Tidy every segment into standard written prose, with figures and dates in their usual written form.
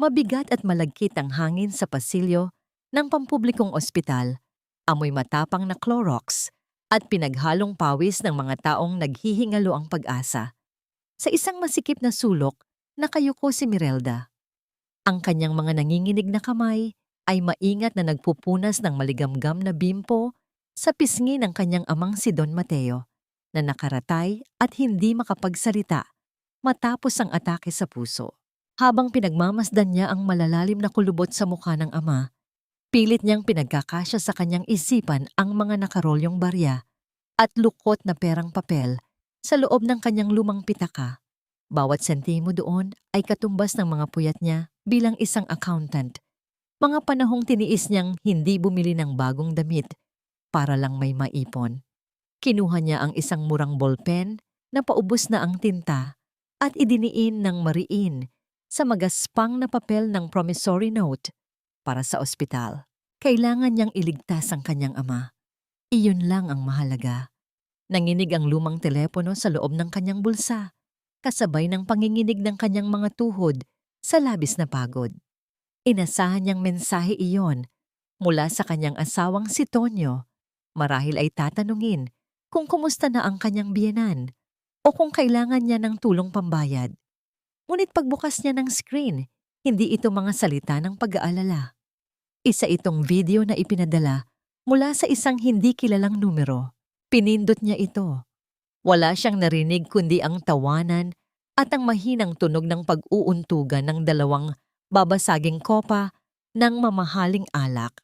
Mabigat at malagkit ang hangin sa pasilyo ng pampublikong ospital, amoy matapang na Clorox, at pinaghalong pawis ng mga taong naghihingalo ang pag-asa. Sa isang masikip na sulok, nakayuko si Mirelda. Ang kanyang mga nanginginig na kamay ay maingat na nagpupunas ng maligamgam na bimpo sa pisngi ng kanyang amang si Don Mateo, na nakaratay at hindi makapagsalita matapos ang atake sa puso. Habang pinagmamasdan niya ang malalalim na kulubot sa mukha ng ama, pilit niyang pinagkakasya sa kanyang isipan ang mga nakarolyong barya at lukot na perang papel sa loob ng kanyang lumang pitaka. Bawat sentimo doon ay katumbas ng mga puyat niya bilang isang accountant. Mga panahong tiniis niyang hindi bumili ng bagong damit para lang may maipon. Kinuha niya ang isang murang ballpen na paubos na ang tinta at idiniin ng mariin sa magaspang na papel ng promissory note para sa ospital. Kailangan niyang iligtas ang kanyang ama. Iyon lang ang mahalaga. Nanginig ang lumang telepono sa loob ng kanyang bulsa, kasabay ng panginginig ng kanyang mga tuhod sa labis na pagod. Inasahan niyang mensahe iyon mula sa kanyang asawang si Tonyo. Marahil ay tatanungin kung kumusta na ang kanyang biyenan o kung kailangan niya ng tulong pambayad. Ngunit pagbukas niya ng screen, hindi ito mga salita ng pag-aalala. Isa itong video na ipinadala mula sa isang hindi kilalang numero. Pinindot niya ito. Wala siyang narinig kundi ang tawanan at ang mahinang tunog ng pag-uuntugan ng dalawang babasaging kopa ng mamahaling alak.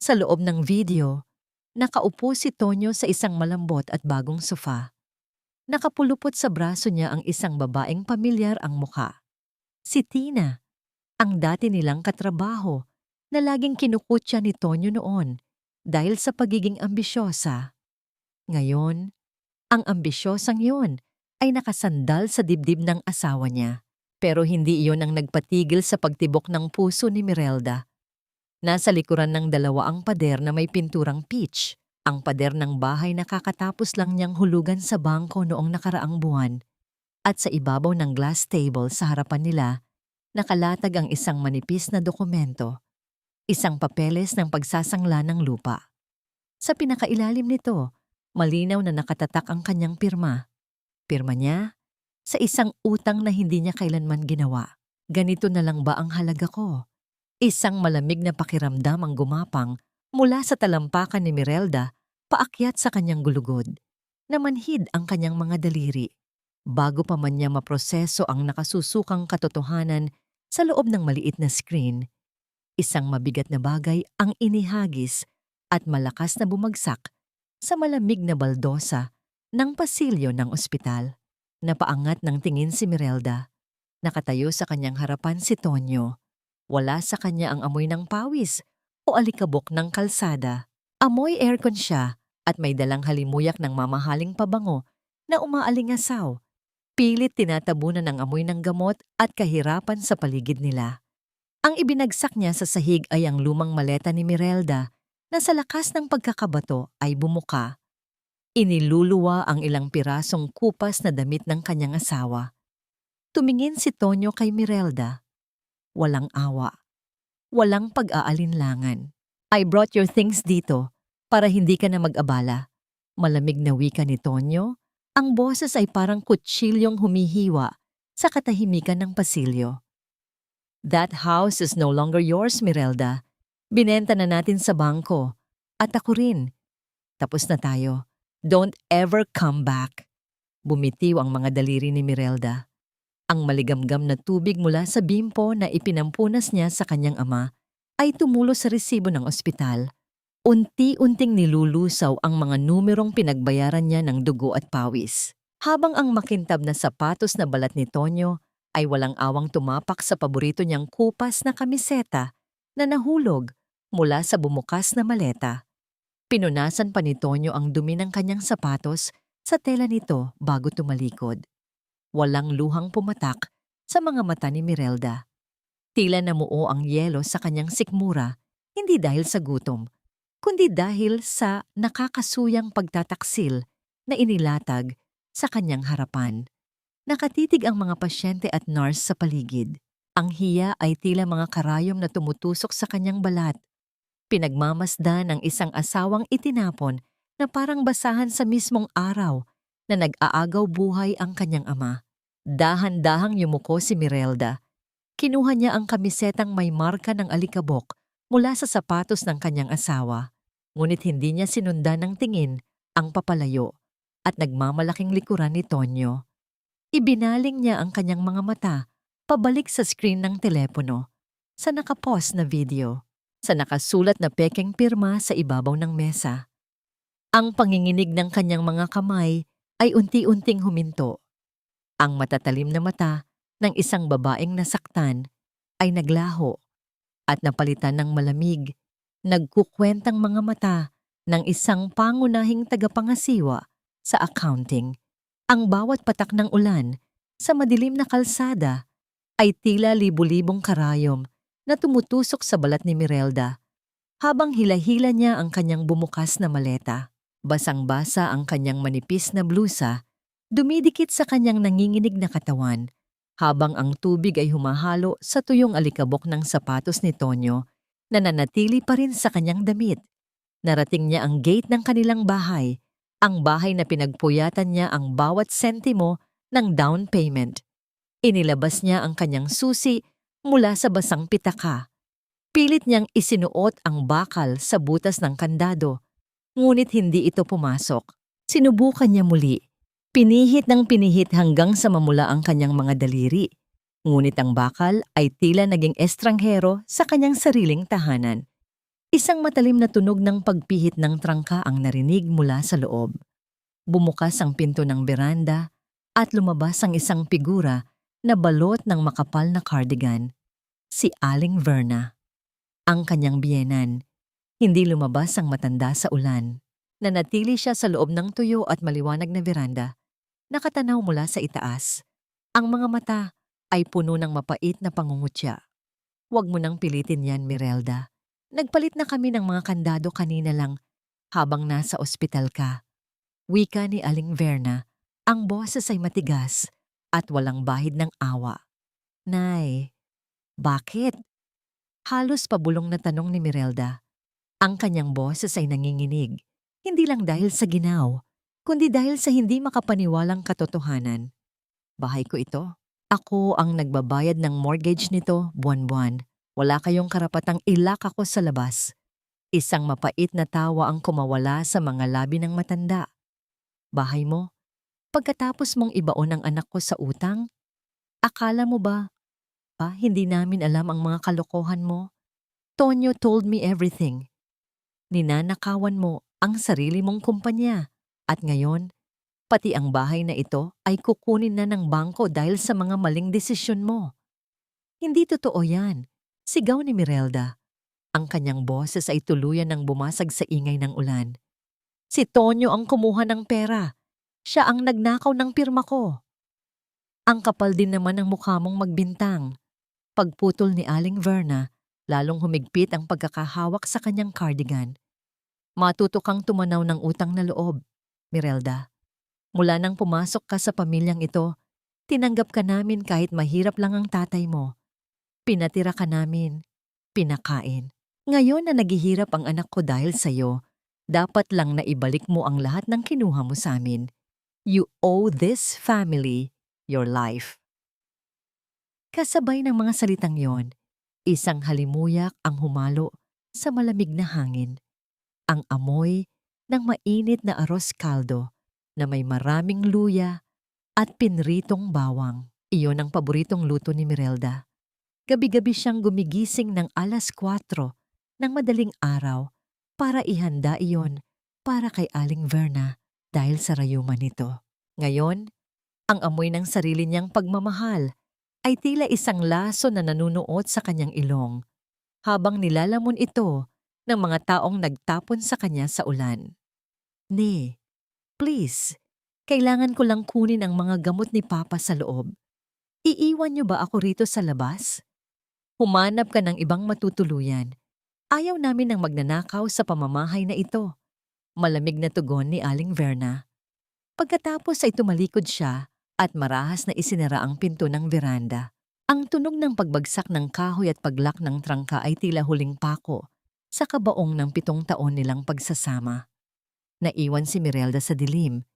Sa loob ng video, nakaupo si Tonyo sa isang malambot at bagong sofa. Nakapulupot sa braso niya ang isang babaeng pamilyar ang mukha. Si Tina, ang dati nilang katrabaho na laging kinukutya ni Tonyo noon dahil sa pagiging ambisyosa. Ngayon, ang ambisyosang yun ay nakasandal sa dibdib ng asawa niya. Pero hindi iyon ang nagpatigil sa pagtibok ng puso ni Mirelda. Nasa likuran ng dalawa ang pader na may pinturang peach. Ang pader ng bahay na kakatapos lang niyang hulugan sa bangko noong nakaraang buwan. At sa ibabaw ng glass table sa harapan nila, nakalatag ang isang manipis na dokumento. Isang papeles ng pagsasangla ng lupa. Sa pinakailalim nito, malinaw na nakatatak ang kanyang pirma. Pirma niya sa isang utang na hindi niya kailanman ginawa. Ganito na lang ba ang halaga ko? Isang malamig na pakiramdam ang gumapang mula sa talampakan ni Mirelda paakyat sa kanyang gulugod. Namanhid ang kanyang mga daliri. Bago pa man niya maproseso ang nakasusukang katotohanan sa loob ng maliit na screen, isang mabigat na bagay ang inihagis at malakas na bumagsak sa malamig na baldosa ng pasilyo ng ospital. Napaangat ng tingin si Mirelda. Nakatayo sa kanyang harapan si Tonyo. Wala sa kanya ang amoy ng pawis o alikabok ng kalsada. Amoy aircon siya at may dalang halimuyak ng mamahaling pabango na umaalingasaw. Pilit tinatabunan ng amoy ng gamot at kahirapan sa paligid nila. Ang ibinagsak niya sa sahig ay ang lumang maleta ni Mirelda na sa lakas ng pagkakabato ay bumuka. Iniluluwa ang ilang pirasong kupas na damit ng kanyang asawa. Tumingin si Tonyo kay Mirelda. Walang awa. Walang pag-aalinlangan. I brought your things dito para hindi ka na mag-abala. Malamig na wika ni Tonyo. Ang boses ay parang kutsilyong humihiwa sa katahimikan ng pasilyo. That house is no longer yours, Mirelda. Binenta na natin sa bangko. At ako rin. Tapos na tayo. Don't ever come back. Bumitiw ang mga daliri ni Mirelda. Ang maligamgam na tubig mula sa bimpo na ipinampunas niya sa kanyang ama ay tumulo sa resibo ng ospital. Unti-unting nilulusaw ang mga numerong pinagbayaran niya ng dugo at pawis. Habang ang makintab na sapatos na balat ni Tonyo ay walang awang tumapak sa paborito niyang kupas na kamiseta na nahulog mula sa bumukas na maleta. Pinunasan pa ni Tonyo ang dumi ng kanyang sapatos sa tela nito bago tumalikod. Walang luhang pumatak sa mga mata ni Mirelda. Tila namuo ang yelo sa kanyang sikmura, hindi dahil sa gutom, kundi dahil sa nakakasuyang pagtataksil na inilatag sa kanyang harapan. Nakatitig ang mga pasyente at nurse sa paligid. Ang hiya ay tila mga karayom na tumutusok sa kanyang balat. Pinagmamasdan ng isang asawang itinapon na parang basahan sa mismong araw na nag-aagaw buhay ang kanyang ama. Dahan-dahang yumuko si Mirelda. Kinuha niya ang kamisetang may marka ng alikabok mula sa sapatos ng kanyang asawa. Ngunit hindi niya sinundan ng tingin ang papalayo at nagmamalaking likuran ni Tonyo. Ibinaling niya ang kanyang mga mata pabalik sa screen ng telepono, sa nakapost na video, sa nakasulat na pekeng pirma sa ibabaw ng mesa. Ang panginginig ng kanyang mga kamay ay unti-unting huminto. Ang matatalim na mata ng isang babaeng nasaktan ay naglaho at napalitan ng malamig, nagkukwentang mga mata ng isang pangunahing tagapangasiwa sa accounting. Ang bawat patak ng ulan sa madilim na kalsada ay tila libu-libong karayom na tumutusok sa balat ni Mirelda habang hila-hila niya ang kanyang bumukas na maleta. Basang-basa ang kanyang manipis na blusa, dumidikit sa kanyang nanginginig na katawan habang ang tubig ay humahalo sa tuyong alikabok ng sapatos ni Tonyo na nanatili pa rin sa kanyang damit. Narating niya ang gate ng kanilang bahay, ang bahay na pinagpuyatan niya ang bawat sentimo ng down payment. Inilabas niya ang kanyang susi mula sa basang pitaka. Pilit niyang isinuot ang bakal sa butas ng kandado, ngunit hindi ito pumasok. Sinubukan niya muli. Pinihit ng pinihit hanggang sa mamula ang kanyang mga daliri. Ngunit ang bakal ay tila naging estranghero sa kanyang sariling tahanan. Isang matalim na tunog ng pagpihit ng trangka ang narinig mula sa loob. Bumukas ang pinto ng beranda at lumabas ang isang figura na balot ng makapal na cardigan. Si Aling Verna. Ang kanyang biyenan. Hindi lumabas ang matanda sa ulan. Nanatili siya sa loob ng tuyo at maliwanag na beranda. Nakatanaw mula sa itaas. Ang mga mata ay puno ng mapait na pangungutya. Huwag mo nang pilitin yan, Mirelda. Nagpalit na kami ng mga kandado kanina lang habang nasa ospital ka. Wika ni Aling Verna, ang boses ay matigas at walang bahid ng awa. Nay, bakit? Halos pabulong na tanong ni Mirelda. Ang kanyang boses ay nanginginig, hindi lang dahil sa ginaw, kundi dahil sa hindi makapaniwalang katotohanan. Bahay ko ito. Ako ang nagbabayad ng mortgage nito buwan-buwan. Wala kayong karapatang ilak ako sa labas. Isang mapait na tawa ang kumawala sa mga labi ng matanda. Bahay mo? Pagkatapos mong ibaon ang anak ko sa utang? Akala mo ba hindi namin alam ang mga kalokohan mo? Tonyo told me everything. Ninanakawan mo ang sarili mong kumpanya at ngayon, pati ang bahay na ito ay kukunin na ng bangko dahil sa mga maling desisyon mo. Hindi totoo yan, sigaw ni Mirelda. Ang kanyang boses ay tuluyan ng bumasag sa ingay ng ulan. Si Tonyo ang kumuha ng pera. Siya ang nagnakaw ng pirma ko. Ang kapal din naman ng mukha mong magbintang. Pagputol ni Aling Verna, lalong humigpit ang pagkakahawak sa kanyang cardigan. Matuto kang tumanaw ng utang na loob, Mirelda. Mula nang pumasok ka sa pamilyang ito, tinanggap ka namin kahit mahirap lang ang tatay mo. Pinatira ka namin, pinakain. Ngayon na naghihirap ang anak ko dahil sa'yo, dapat lang na ibalik mo ang lahat ng kinuha mo sa amin. You owe this family your life. Kasabay ng mga salitang yon, isang halimuyak ang humalo sa malamig na hangin. Ang amoy ng mainit na arroz caldo na may maraming luya at pinritong bawang. Iyon ang paboritong luto ni Mirelda. Gabi-gabi siyang gumigising ng 4:00 ng madaling araw para ihanda iyon para kay Aling Verna dahil sa rayuman nito. Ngayon, ang amoy ng sarili niyang pagmamahal ay tila isang laso na nanunuot sa kanyang ilong habang nilalamon ito ng mga taong nagtapon sa kanya sa ulan. "Ne, please, kailangan ko lang kunin ang mga gamot ni Papa sa loob. Iiwan niyo ba ako rito sa labas? Humanap ka ng ibang matutuluyan. Ayaw namin ng magnanakaw sa pamamahay na ito." Malamig na tugon ni Aling Verna. Pagkatapos ay tumalikod siya at marahas na isinara ang pinto ng veranda. Ang tunog ng pagbagsak ng kahoy at paglak ng trangka ay tila huling pako sa kabaong ng 7 taon nilang pagsasama. Naiwan si Mirelda sa dilim.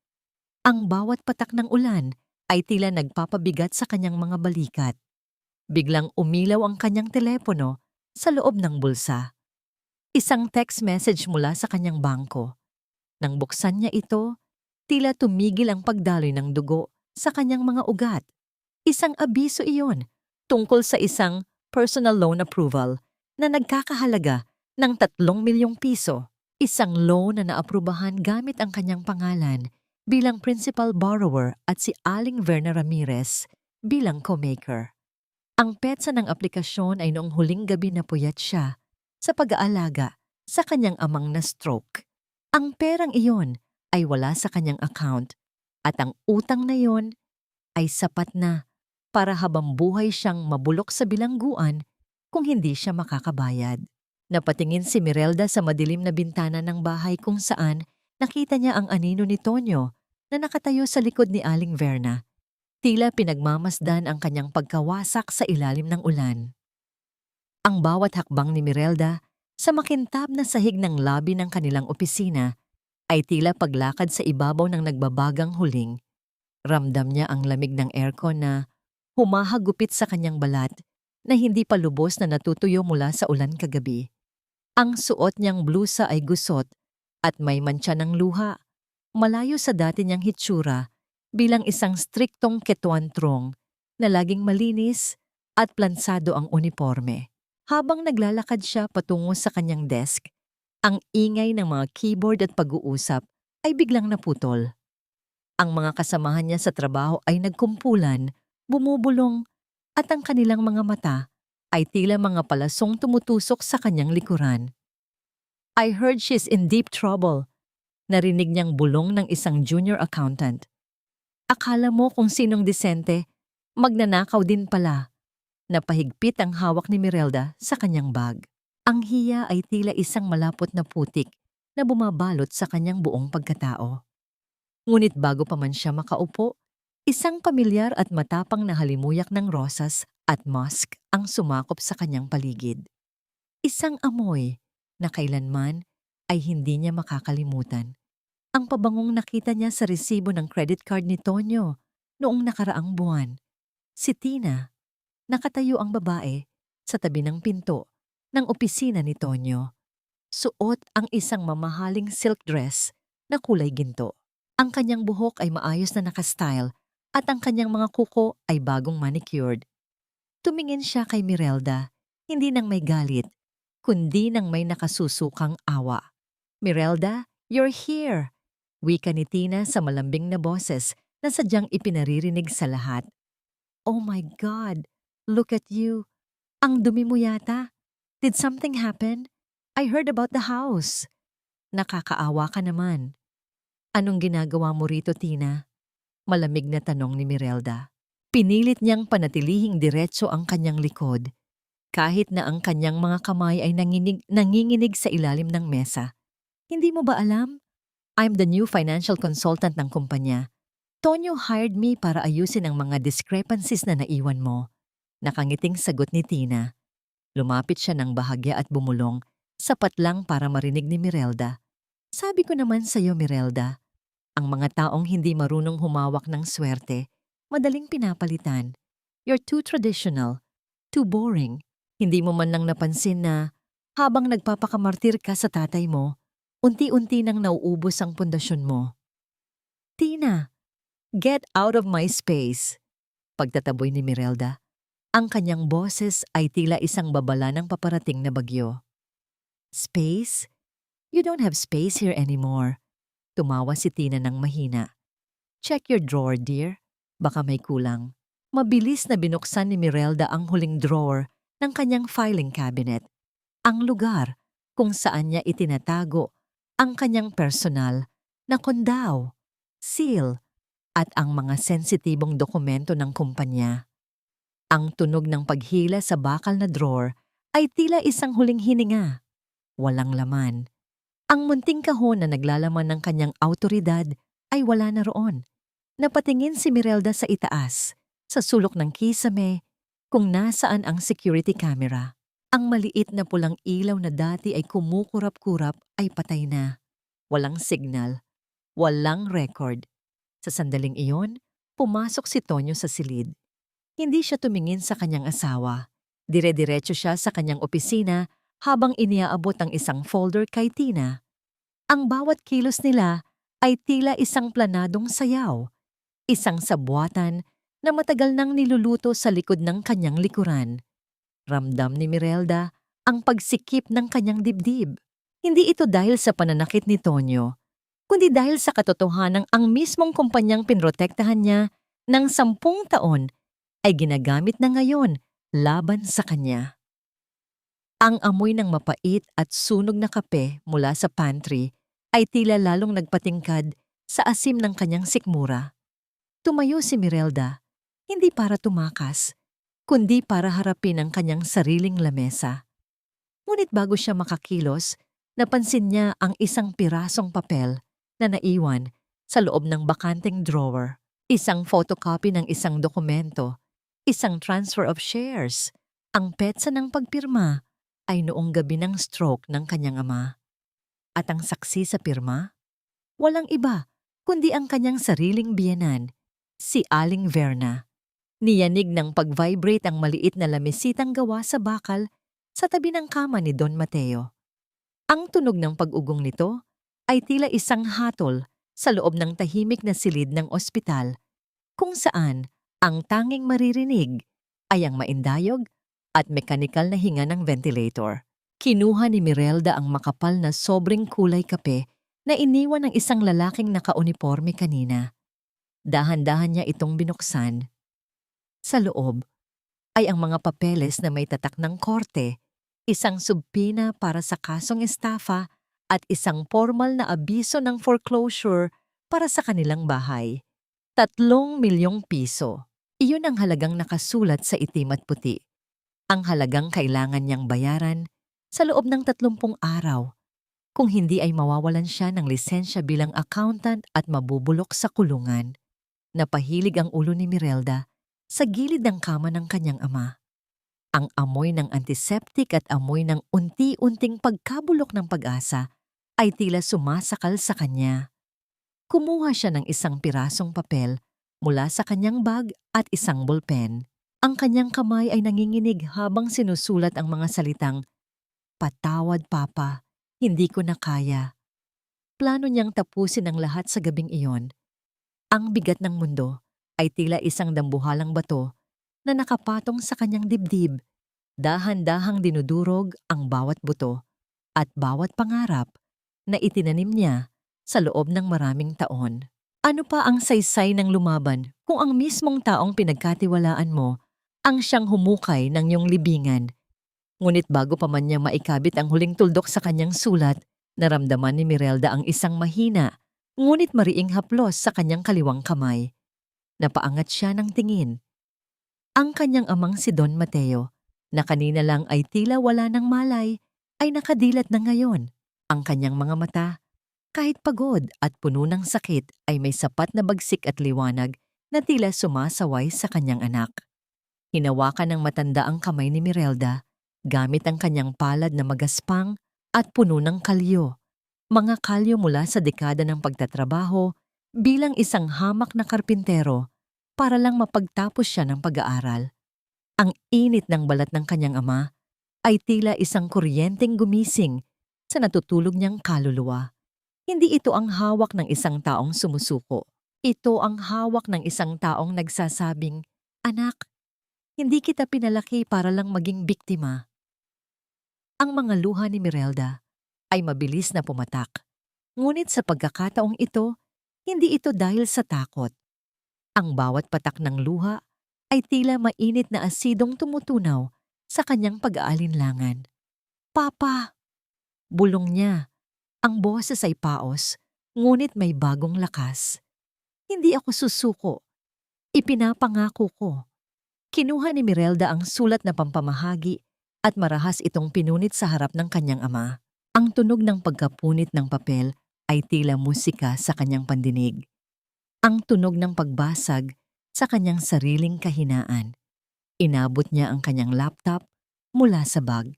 Ang bawat patak ng ulan ay tila nagpapabigat sa kanyang mga balikat. Biglang umilaw ang kanyang telepono sa loob ng bulsa. Isang text message mula sa kanyang bangko. Nang buksan niya ito, tila tumigil ang pagdaloy ng dugo sa kanyang mga ugat. Isang abiso iyon tungkol sa isang personal loan approval na nagkakahalaga ng 3 milyong piso. Isang loan na naaprubahan gamit ang kanyang pangalan bilang principal borrower at si Aling Verna Ramirez bilang co-maker. Ang petsa ng aplikasyon ay noong huling gabi na puyat siya sa pag-aalaga sa kanyang amang na-stroke. Ang perang iyon ay wala sa kanyang account at ang utang na iyon ay sapat na para habang buhay siyang mabulok sa bilangguan kung hindi siya makakabayad. Napatingin si Mirelda sa madilim na bintana ng bahay kung saan nakita niya ang anino ni Tonyo na nakatayo sa likod ni Aling Verna. Tila pinagmamasdan ang kanyang pagkawasak sa ilalim ng ulan. Ang bawat hakbang ni Mirelda sa makintab na sahig ng lobby ng kanilang opisina ay tila paglakad sa ibabaw ng nagbabagang huling. Ramdam niya ang lamig ng aircon na humahagupit sa kanyang balat na hindi pa lubos na natutuyo mula sa ulan kagabi. Ang suot niyang blusa ay gusot at may mantsa ng luha, malayo sa dati niyang hitsura bilang isang striktong ketuantrong na laging malinis at plansado ang uniforme. Habang naglalakad siya patungo sa kanyang desk, ang ingay ng mga keyboard at pag-uusap ay biglang naputol. Ang mga kasamahan niya sa trabaho ay nagkumpulan, bumubulong, at ang kanilang mga mata ay tila mga palasong tumutusok sa kanyang likuran. "I heard she's in deep trouble," narinig niyang bulong ng isang junior accountant. Akala mo kung sinong disente, magnanakaw din pala. Napahigpit ang hawak ni Mirelda sa kanyang bag. Ang hiya ay tila isang malapot na putik na bumabalot sa kanyang buong pagkatao. Ngunit bago pa man siya makaupo, isang pamilyar at matapang na halimuyak ng rosas at musk ang sumakop sa kanyang paligid. Isang amoy na kailanman ay hindi niya makakalimutan. Ang pabangong nakita niya sa resibo ng credit card ni Tonyo noong nakaraang buwan. Si Tina, nakatayo ang babae sa tabi ng pinto ng opisina ni Tonyo. Suot ang isang mamahaling silk dress na kulay ginto. Ang kanyang buhok ay maayos na nakastyle at ang kanyang mga kuko ay bagong manicured. Tumingin siya kay Mirelda, hindi nang may galit, kundi nang may nakasusukang awa. "Mirelda, you're here!" Wika ni Tina sa malambing na boses na sadyang ipinaririnig sa lahat. "Oh my God! Look at you! Ang dumi mo yata! Did something happen? I heard about the house." "Nakakaawa ka naman." "Anong ginagawa mo rito, Tina?" Malamig na tanong ni Mirelda. Pinilit niyang panatilihing diretso ang kanyang likod, kahit na ang kanyang mga kamay ay nanginginig sa ilalim ng mesa. "Hindi mo ba alam? I'm the new financial consultant ng kumpanya. Tonyo hired me para ayusin ang mga discrepancies na naiwan mo." Nakangiting sagot ni Tina. Lumapit siya ng bahagya at bumulong, sapat lang para marinig ni Mirelda. "Sabi ko naman sa'yo, Mirelda, ang mga taong hindi marunong humawak ng swerte, madaling pinapalitan. You're too traditional, too boring. Hindi mo man lang napansin na habang nagpapakamartir ka sa tatay mo, unti-unti nang nauubos ang pundasyon mo." "Tina, get out of my space," pagtataboy ni Mirelda. Ang kanyang boses ay tila isang babala ng paparating na bagyo. "Space? You don't have space here anymore." Tumawa si Tina ng mahina. "Check your drawer, dear. Baka may kulang." Mabilis na binuksan ni Mirelda ang huling drawer ng kanyang filing cabinet. Ang lugar kung saan niya itinatago ang kanyang personal na kondaw, seal, at ang mga sensitibong dokumento ng kumpanya. Ang tunog ng paghila sa bakal na drawer ay tila isang huling hininga. Walang laman. Ang munting kahon na naglalaman ng kanyang awtoridad ay wala na roon. Napatingin si Mirelda sa itaas, sa sulok ng kisame, kung nasaan ang security camera. Ang maliit na pulang ilaw na dati ay kumukurap-kurap ay patay na. Walang signal, walang record. Sa sandaling iyon, pumasok si Tonyo sa silid. Hindi siya tumingin sa kanyang asawa. Dire-diretso siya sa kanyang opisina habang iniaabot ang isang folder kay Tina. Ang bawat kilos nila ay tila isang planadong sayaw, isang sabwatan na matagal nang niluluto sa likod ng kanyang likuran. Ramdam ni Mirelda ang pagsikip ng kanyang dibdib. Hindi ito dahil sa pananakit ni Tonyo, kundi dahil sa katotohanang ang mismong kumpanyang pinrotektahan niya ng 10 taon ay ginagamit na ngayon laban sa kanya. Ang amoy ng mapait at sunog na kape mula sa pantry ay tila lalong nagpatingkad sa asim ng kanyang sikmura. Tumayo si Mirelda, hindi para tumakas, kundi para harapin ang kanyang sariling lamesa. Ngunit bago siya makakilos, napansin niya ang isang pirasong papel na naiwan sa loob ng bakanteng drawer. Isang photocopy ng isang dokumento, isang transfer of shares. Ang petsa ng pagpirma ay noong gabi ng stroke ng kanyang ama. At ang saksi sa pirma? Walang iba, kundi ang kanyang sariling biyenan, si Aling Verna. Niyanig ng pag-vibrate ang maliit na lamesitang gawa sa bakal sa tabi ng kama ni Don Mateo. Ang tunog ng pag-ugong nito ay tila isang hatol sa loob ng tahimik na silid ng ospital, kung saan ang tanging maririnig ay ang maindayog at mekanikal na hinga ng ventilator. Kinuha ni Mirelda ang makapal na sobrang kulay kape na iniwan ng isang lalaking nakauniporme kanina. Dahan-dahan niya itong binuksan. Sa loob ay ang mga papeles na may tatak ng korte, isang subpina para sa kasong estafa at isang formal na abiso ng foreclosure para sa kanilang bahay. 3 milyong piso. Iyon ang halagang nakasulat sa itim at puti. Ang halagang kailangan niyang bayaran sa loob ng 30 araw. Kung hindi ay mawawalan siya ng lisensya bilang accountant at mabubulok sa kulungan. Napahilig ang ulo ni Mirelda sa gilid ng kama ng kanyang ama. Ang amoy ng antiseptic at amoy ng unti-unting pagkabulok ng pag-asa ay tila sumasakal sa kanya. Kumuha siya ng isang pirasong papel mula sa kanyang bag at isang bolpen. Ang kanyang kamay ay nanginginig habang sinusulat ang mga salitang, "Patawad, Papa, hindi ko na kaya." Plano niyang tapusin ang lahat sa gabing iyon. Ang bigat ng mundo ay tila isang dambuhalang bato na nakapatong sa kanyang dibdib. Dahan-dahang dinudurog ang bawat buto at bawat pangarap na itinanim niya sa loob ng maraming taon. Ano pa ang saysay ng lumaban kung ang mismong taong pinagkatiwalaan mo ang siyang humukay ng iyong libingan? Ngunit bago pa man niya maikabit ang huling tuldok sa kanyang sulat, naramdaman ni Mirelda ang isang mahina, ngunit mariing haplos sa kanyang kaliwang kamay. Napaangat siya ng tingin. Ang kanyang amang si Don Mateo, na kanina lang ay tila wala ng malay, ay nakadilat na ngayon. Ang kanyang mga mata, kahit pagod at puno ng sakit, ay may sapat na bagsik at liwanag na tila sumasaway sa kanyang anak. Hinawakan ng matanda ang kamay ni Mirelda, gamit ang kanyang palad na magaspang at puno ng kalyo. Mga kalyo mula sa dekada ng pagtatrabaho bilang isang hamak na karpintero para lang mapagtapos siya ng pag-aaral. Ang init ng balat ng kanyang ama ay tila isang kuryenteng gumising sa natutulog niyang kaluluwa. Hindi ito ang hawak ng isang taong sumusuko. Ito ang hawak ng isang taong nagsasabing, "Anak, hindi kita pinalaki para lang maging biktima." Ang mga luha ni Mirelda ay mabilis na pumatak. Ngunit sa pagkakataong ito, hindi ito dahil sa takot. Ang bawat patak ng luha ay tila mainit na asidong tumutunaw sa kanyang pag-aalinlangan. "Papa!" Bulong niya. Ang boses ay paos, ngunit may bagong lakas. "Hindi ako susuko. Ipinapangako ko." Kinuha ni Mirelda ang sulat na pampamahagi at marahas itong pinunit sa harap ng kanyang ama. Ang tunog ng pagkapunit ng papel ay tila musika sa kanyang pandinig. Ang tunog ng pagbasag sa kanyang sariling kahinaan. Inabot niya ang kanyang laptop mula sa bag.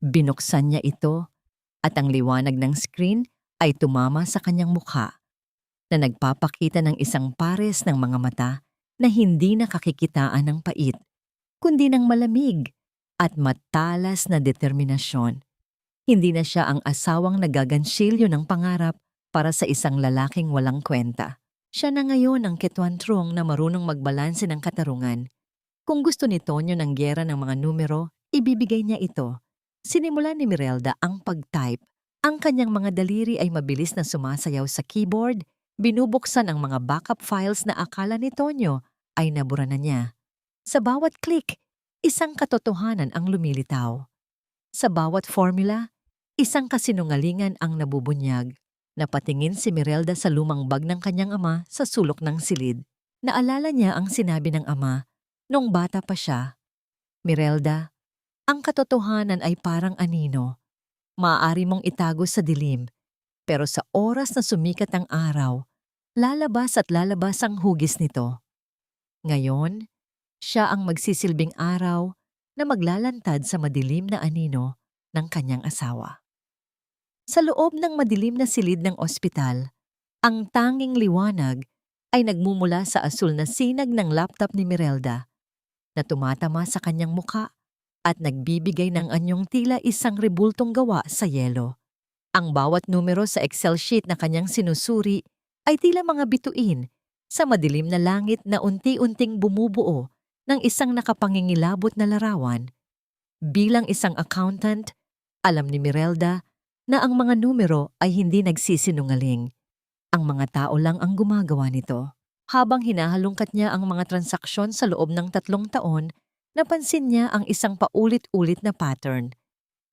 Binuksan niya ito at ang liwanag ng screen ay tumama sa kanyang mukha na nagpapakita ng isang pares ng mga mata na hindi nakakikitaan ng pait, kundi ng malamig at matalas na determinasyon. Hindi na siya ang asawang nagagansilyo ng pangarap para sa isang lalaking walang kwenta. Siya na ngayon ang ketwantrong na marunong magbalanse ng katarungan. Kung gusto ni Tonyo ng giyera ng mga numero, ibibigay niya ito. Sinimula ni Mirelda ang pag-type. Ang kanyang mga daliri ay mabilis na sumasayaw sa keyboard. Binubuksan ang mga backup files na akala ni Tonyo ay nabura na niya. Sa bawat click, isang katotohanan ang lumilitaw. Sa bawat formula, isang kasinungalingan ang nabubunyag. Napatingin si Mirelda sa lumang bag ng kanyang ama sa sulok ng silid. Naalala niya ang sinabi ng ama nung bata pa siya. Mirelda, ang katotohanan ay parang anino. Maaari mong itago sa dilim, pero sa oras na sumikat ang araw, lalabas at lalabas ang hugis nito. Ngayon, siya ang magsisilbing araw na maglalantad sa madilim na anino ng kanyang asawa. Sa loob ng madilim na silid ng ospital, ang tanging liwanag ay nagmumula sa asul na sinag ng laptop ni Mirelda na tumatama sa kanyang muka at nagbibigay ng anyong tila isang rebultong gawa sa yelo. Ang bawat numero sa Excel sheet na kanyang sinusuri ay tila mga bituin sa madilim na langit na unti-unting bumubuo ng isang nakapangingilabot na larawan. Bilang isang accountant, alam ni Mirelda na ang mga numero ay hindi nagsisinungaling. Ang mga tao lang ang gumagawa nito. Habang hinahalungkat niya ang mga transaksyon sa loob ng 3 taon, napansin niya ang isang paulit-ulit na pattern.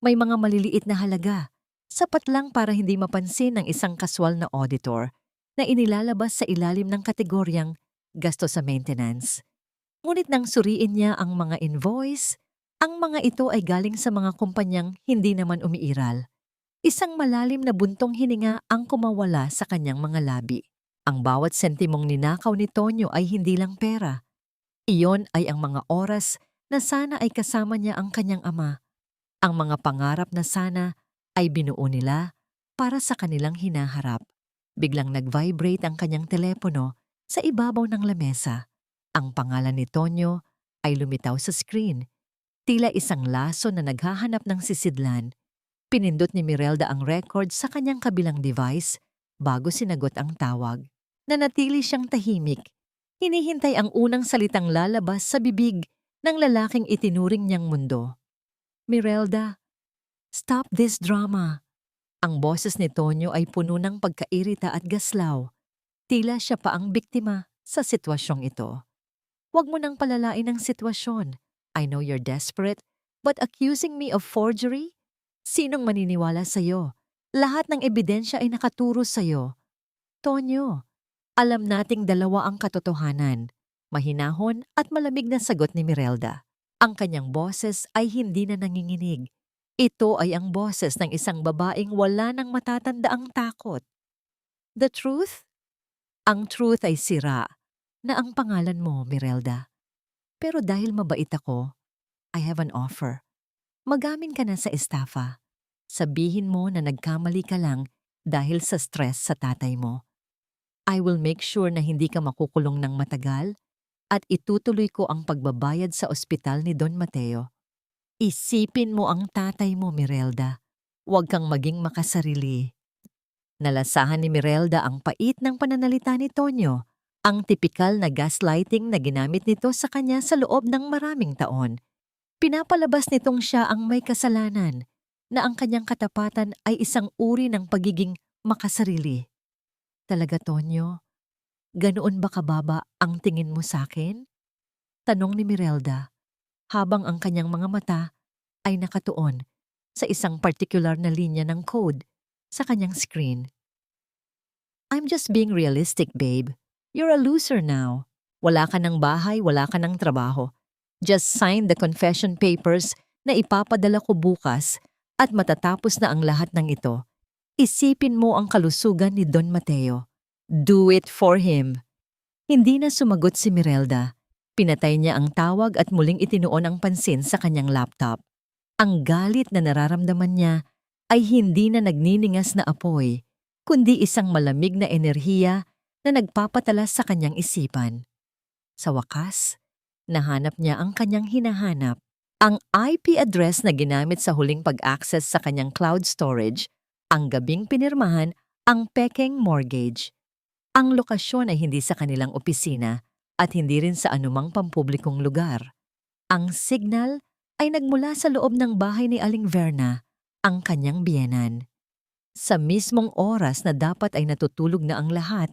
May mga maliliit na halaga, sapat lang para hindi mapansin ng isang kaswal na auditor na inilalabas sa ilalim ng kategoryang gasto sa maintenance. Ngunit nang suriin niya ang mga invoice, ang mga ito ay galing sa mga kumpanyang hindi naman umiiral. Isang malalim na buntong hininga ang kumawala sa kanyang mga labi. Ang bawat sentimong ninakaw ni Tonyo ay hindi lang pera. Iyon ay ang mga oras na sana ay kasama niya ang kanyang ama. Ang mga pangarap na sana ay binuo nila para sa kanilang hinaharap. Biglang nag-vibrate ang kanyang telepono sa ibabaw ng lamesa. Ang pangalan ni Tonyo ay lumitaw sa screen. Tila isang laso na naghahanap ng sisidlan. Pinindot ni Mirelda ang record sa kanyang kabilang device bago sinagot ang tawag. Nanatili siyang tahimik. Hinihintay ang unang salitang lalabas sa bibig ng lalaking itinuring niyang mundo. Mirelda, stop this drama. Ang boses ni Tonyo ay puno ng pagkairita at gaslaw. Tila siya pa ang biktima sa sitwasyong ito. Huwag mo nang palalain ang sitwasyon. I know you're desperate, but accusing me of forgery? Sinong maniniwala sa'yo? Lahat ng ebidensya ay nakaturo sa'yo. Tonyo, alam nating dalawa ang katotohanan. Mahinahon at malamig na sagot ni Mirelda. Ang kanyang boses ay hindi na nanginginig. Ito ay ang boses ng isang babaeng wala nang matatandaang takot. The truth? Ang truth ay sira na ang pangalan mo, Mirelda. Pero dahil mabait ako, I have an offer. Magamin ka na sa estafa. Sabihin mo na nagkamali ka lang dahil sa stress sa tatay mo. I will make sure na hindi ka makukulong ng matagal at itutuloy ko ang pagbabayad sa ospital ni Don Mateo. Isipin mo ang tatay mo, Mirelda. Huwag kang maging makasarili. Nalasahan ni Mirelda ang pait ng pananalita ni Tonyo, ang tipikal na gaslighting na ginamit nito sa kanya sa loob ng maraming taon. Pinapalabas nitong siya ang may kasalanan, na ang kanyang katapatan ay isang uri ng pagiging makasarili. Talaga, Tonyo? Ganoon ba kababa ang tingin mo sa akin? Tanong ni Mirelda, habang ang kanyang mga mata ay nakatuon sa isang particular na linya ng code sa kanyang screen. I'm just being realistic, babe. You're a loser now. Wala ka ng bahay, wala ka ng trabaho. Just sign the confession papers na ipapadala ko bukas at matatapos na ang lahat ng ito. Isipin mo ang kalusugan ni Don Mateo. Do it for him. Hindi na sumagot si Mirelda. Pinatay niya ang tawag at muling itinuon ang pansin sa kanyang laptop. Ang galit na nararamdaman niya ay hindi na nagniningas na apoy, kundi isang malamig na enerhiya na nagpapatalas sa kanyang isipan. Sa wakas, nahanap niya ang kanyang hinahanap. Ang IP address na ginamit sa huling pag-access sa kanyang cloud storage, ang gabing pinirmahan ang Peking Mortgage. Ang lokasyon ay hindi sa kanilang opisina at hindi rin sa anumang pampublikong lugar. Ang signal ay nagmula sa loob ng bahay ni Aling Verna, ang kanyang biyenan. Sa mismong oras na dapat ay natutulog na ang lahat,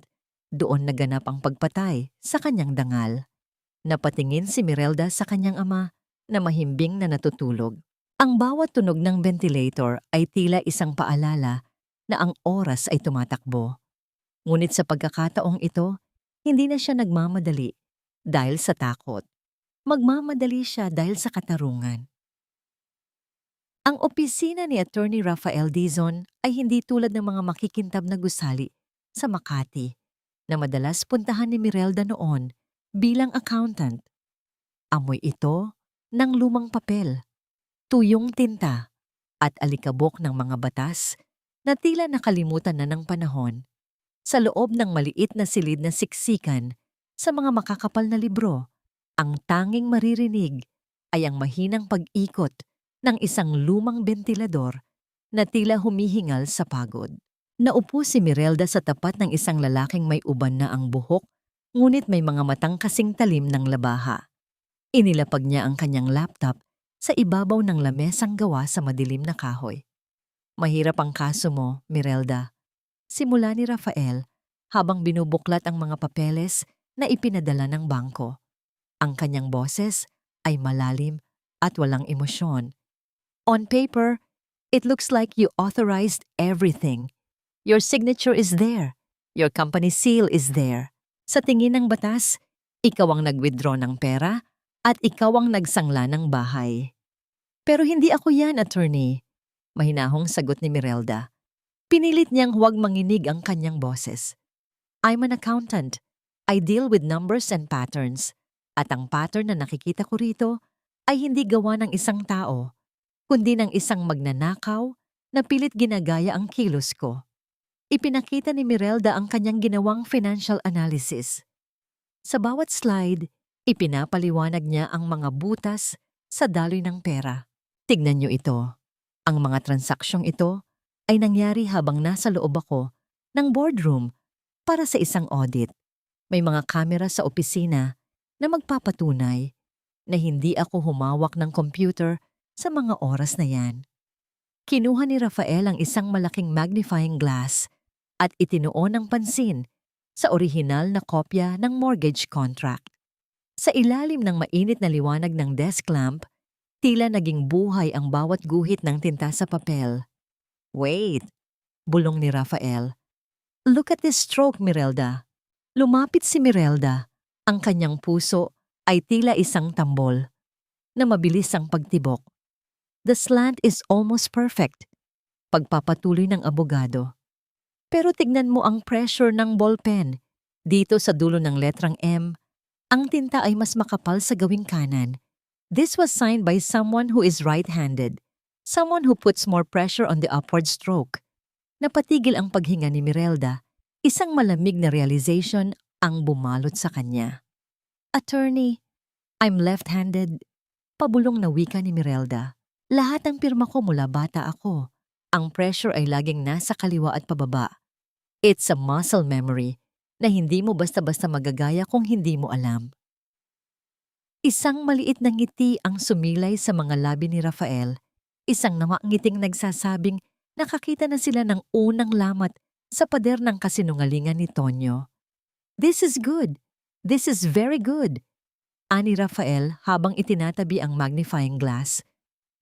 doon naganap ang pagpatay sa kanyang dangal. Napatingin si Mirelda sa kanyang ama na mahimbing na natutulog. Ang bawat tunog ng ventilator ay tila isang paalala na ang oras ay tumatakbo. Ngunit sa pagkakataong ito, hindi na siya nagmamadali dahil sa takot. Magmamadali siya dahil sa katarungan. Ang opisina ni Attorney Rafael Dizon ay hindi tulad ng mga makikintab na gusali sa Makati na madalas puntahan ni Mirelda noon bilang accountant. Amoy ito ng lumang papel, tuyong tinta at alikabok ng mga batas na tila nakalimutan na ng panahon. Sa loob ng maliit na silid na siksikan sa mga makakapal na libro, ang tanging maririnig ay ang mahinang pag-ikot ng isang lumang bentilador na tila humihingal sa pagod. Naupo si Mirelda sa tapat ng isang lalaking may uban na ang buhok, ngunit may mga matang kasing talim ng labaha. Inilapag niya ang kanyang laptop sa ibabaw ng lamesang gawa sa madilim na kahoy. "Mahirap ang kaso mo, Mirelda," simula ni Rafael habang binubuklat ang mga papeles na ipinadala ng bangko. Ang kanyang boses ay malalim at walang emosyon. "On paper, it looks like you authorized everything. Your signature is there. Your company seal is there. Sa tingin ng batas, ikaw ang nag-withdraw ng pera at ikaw ang nagsangla ng bahay." "Pero hindi ako yan, attorney," mahinahong sagot ni Mirelda. Pinilit niyang huwag manginig ang kanyang boses. "I'm an accountant. I deal with numbers and patterns. At ang pattern na nakikita ko rito ay hindi gawa ng isang tao, kundi ng isang magnanakaw na pilit ginagaya ang kilos ko." Ipinakita ni Mirelda ang kanyang ginawang financial analysis. Sa bawat slide, ipinapaliwanag niya ang mga butas sa daloy ng pera. "Tignan niyo ito. Ang mga transaksyong ito ay nangyari habang nasa loob ako ng boardroom para sa isang audit. May mga kamera sa opisina na magpapatunay na hindi ako humawak ng computer sa mga oras na yan." Kinuha ni Rafael ang isang malaking magnifying glass at itinuon ang pansin sa orihinal na kopya ng mortgage contract. Sa ilalim ng mainit na liwanag ng desk lamp, tila naging buhay ang bawat guhit ng tinta sa papel. "Wait," bulong ni Rafael. "Look at this stroke, Mirelda." Lumapit si Mirelda. Ang kanyang puso ay tila isang tambol na mabilis ang pagtibok. "The slant is almost perfect," pagpapatuloy ng abogado. "Pero tignan mo ang pressure ng ballpen. Dito sa dulo ng letrang M, ang tinta ay mas makapal sa gawing kanan. This was signed by someone who is right-handed. Someone who puts more pressure on the upward stroke." Napatigil ang paghinga ni Mirelda. Isang malamig na realization ang bumalot sa kanya. "Attorney, I'm left-handed," pabulong na wika ni Mirelda. "Lahat ng pirma ko mula bata ako. Ang pressure ay laging nasa kaliwa at pababa. It's a muscle memory na hindi mo basta-basta magagaya kung hindi mo alam." Isang maliit na ngiti ang sumilay sa mga labi ni Rafael. Isang namangiting nagsasabing nakakita na sila ng unang lamat sa pader ng kasinungalingan ni Tonyo. "This is good. This is very good," ani Rafael habang itinatabi ang magnifying glass.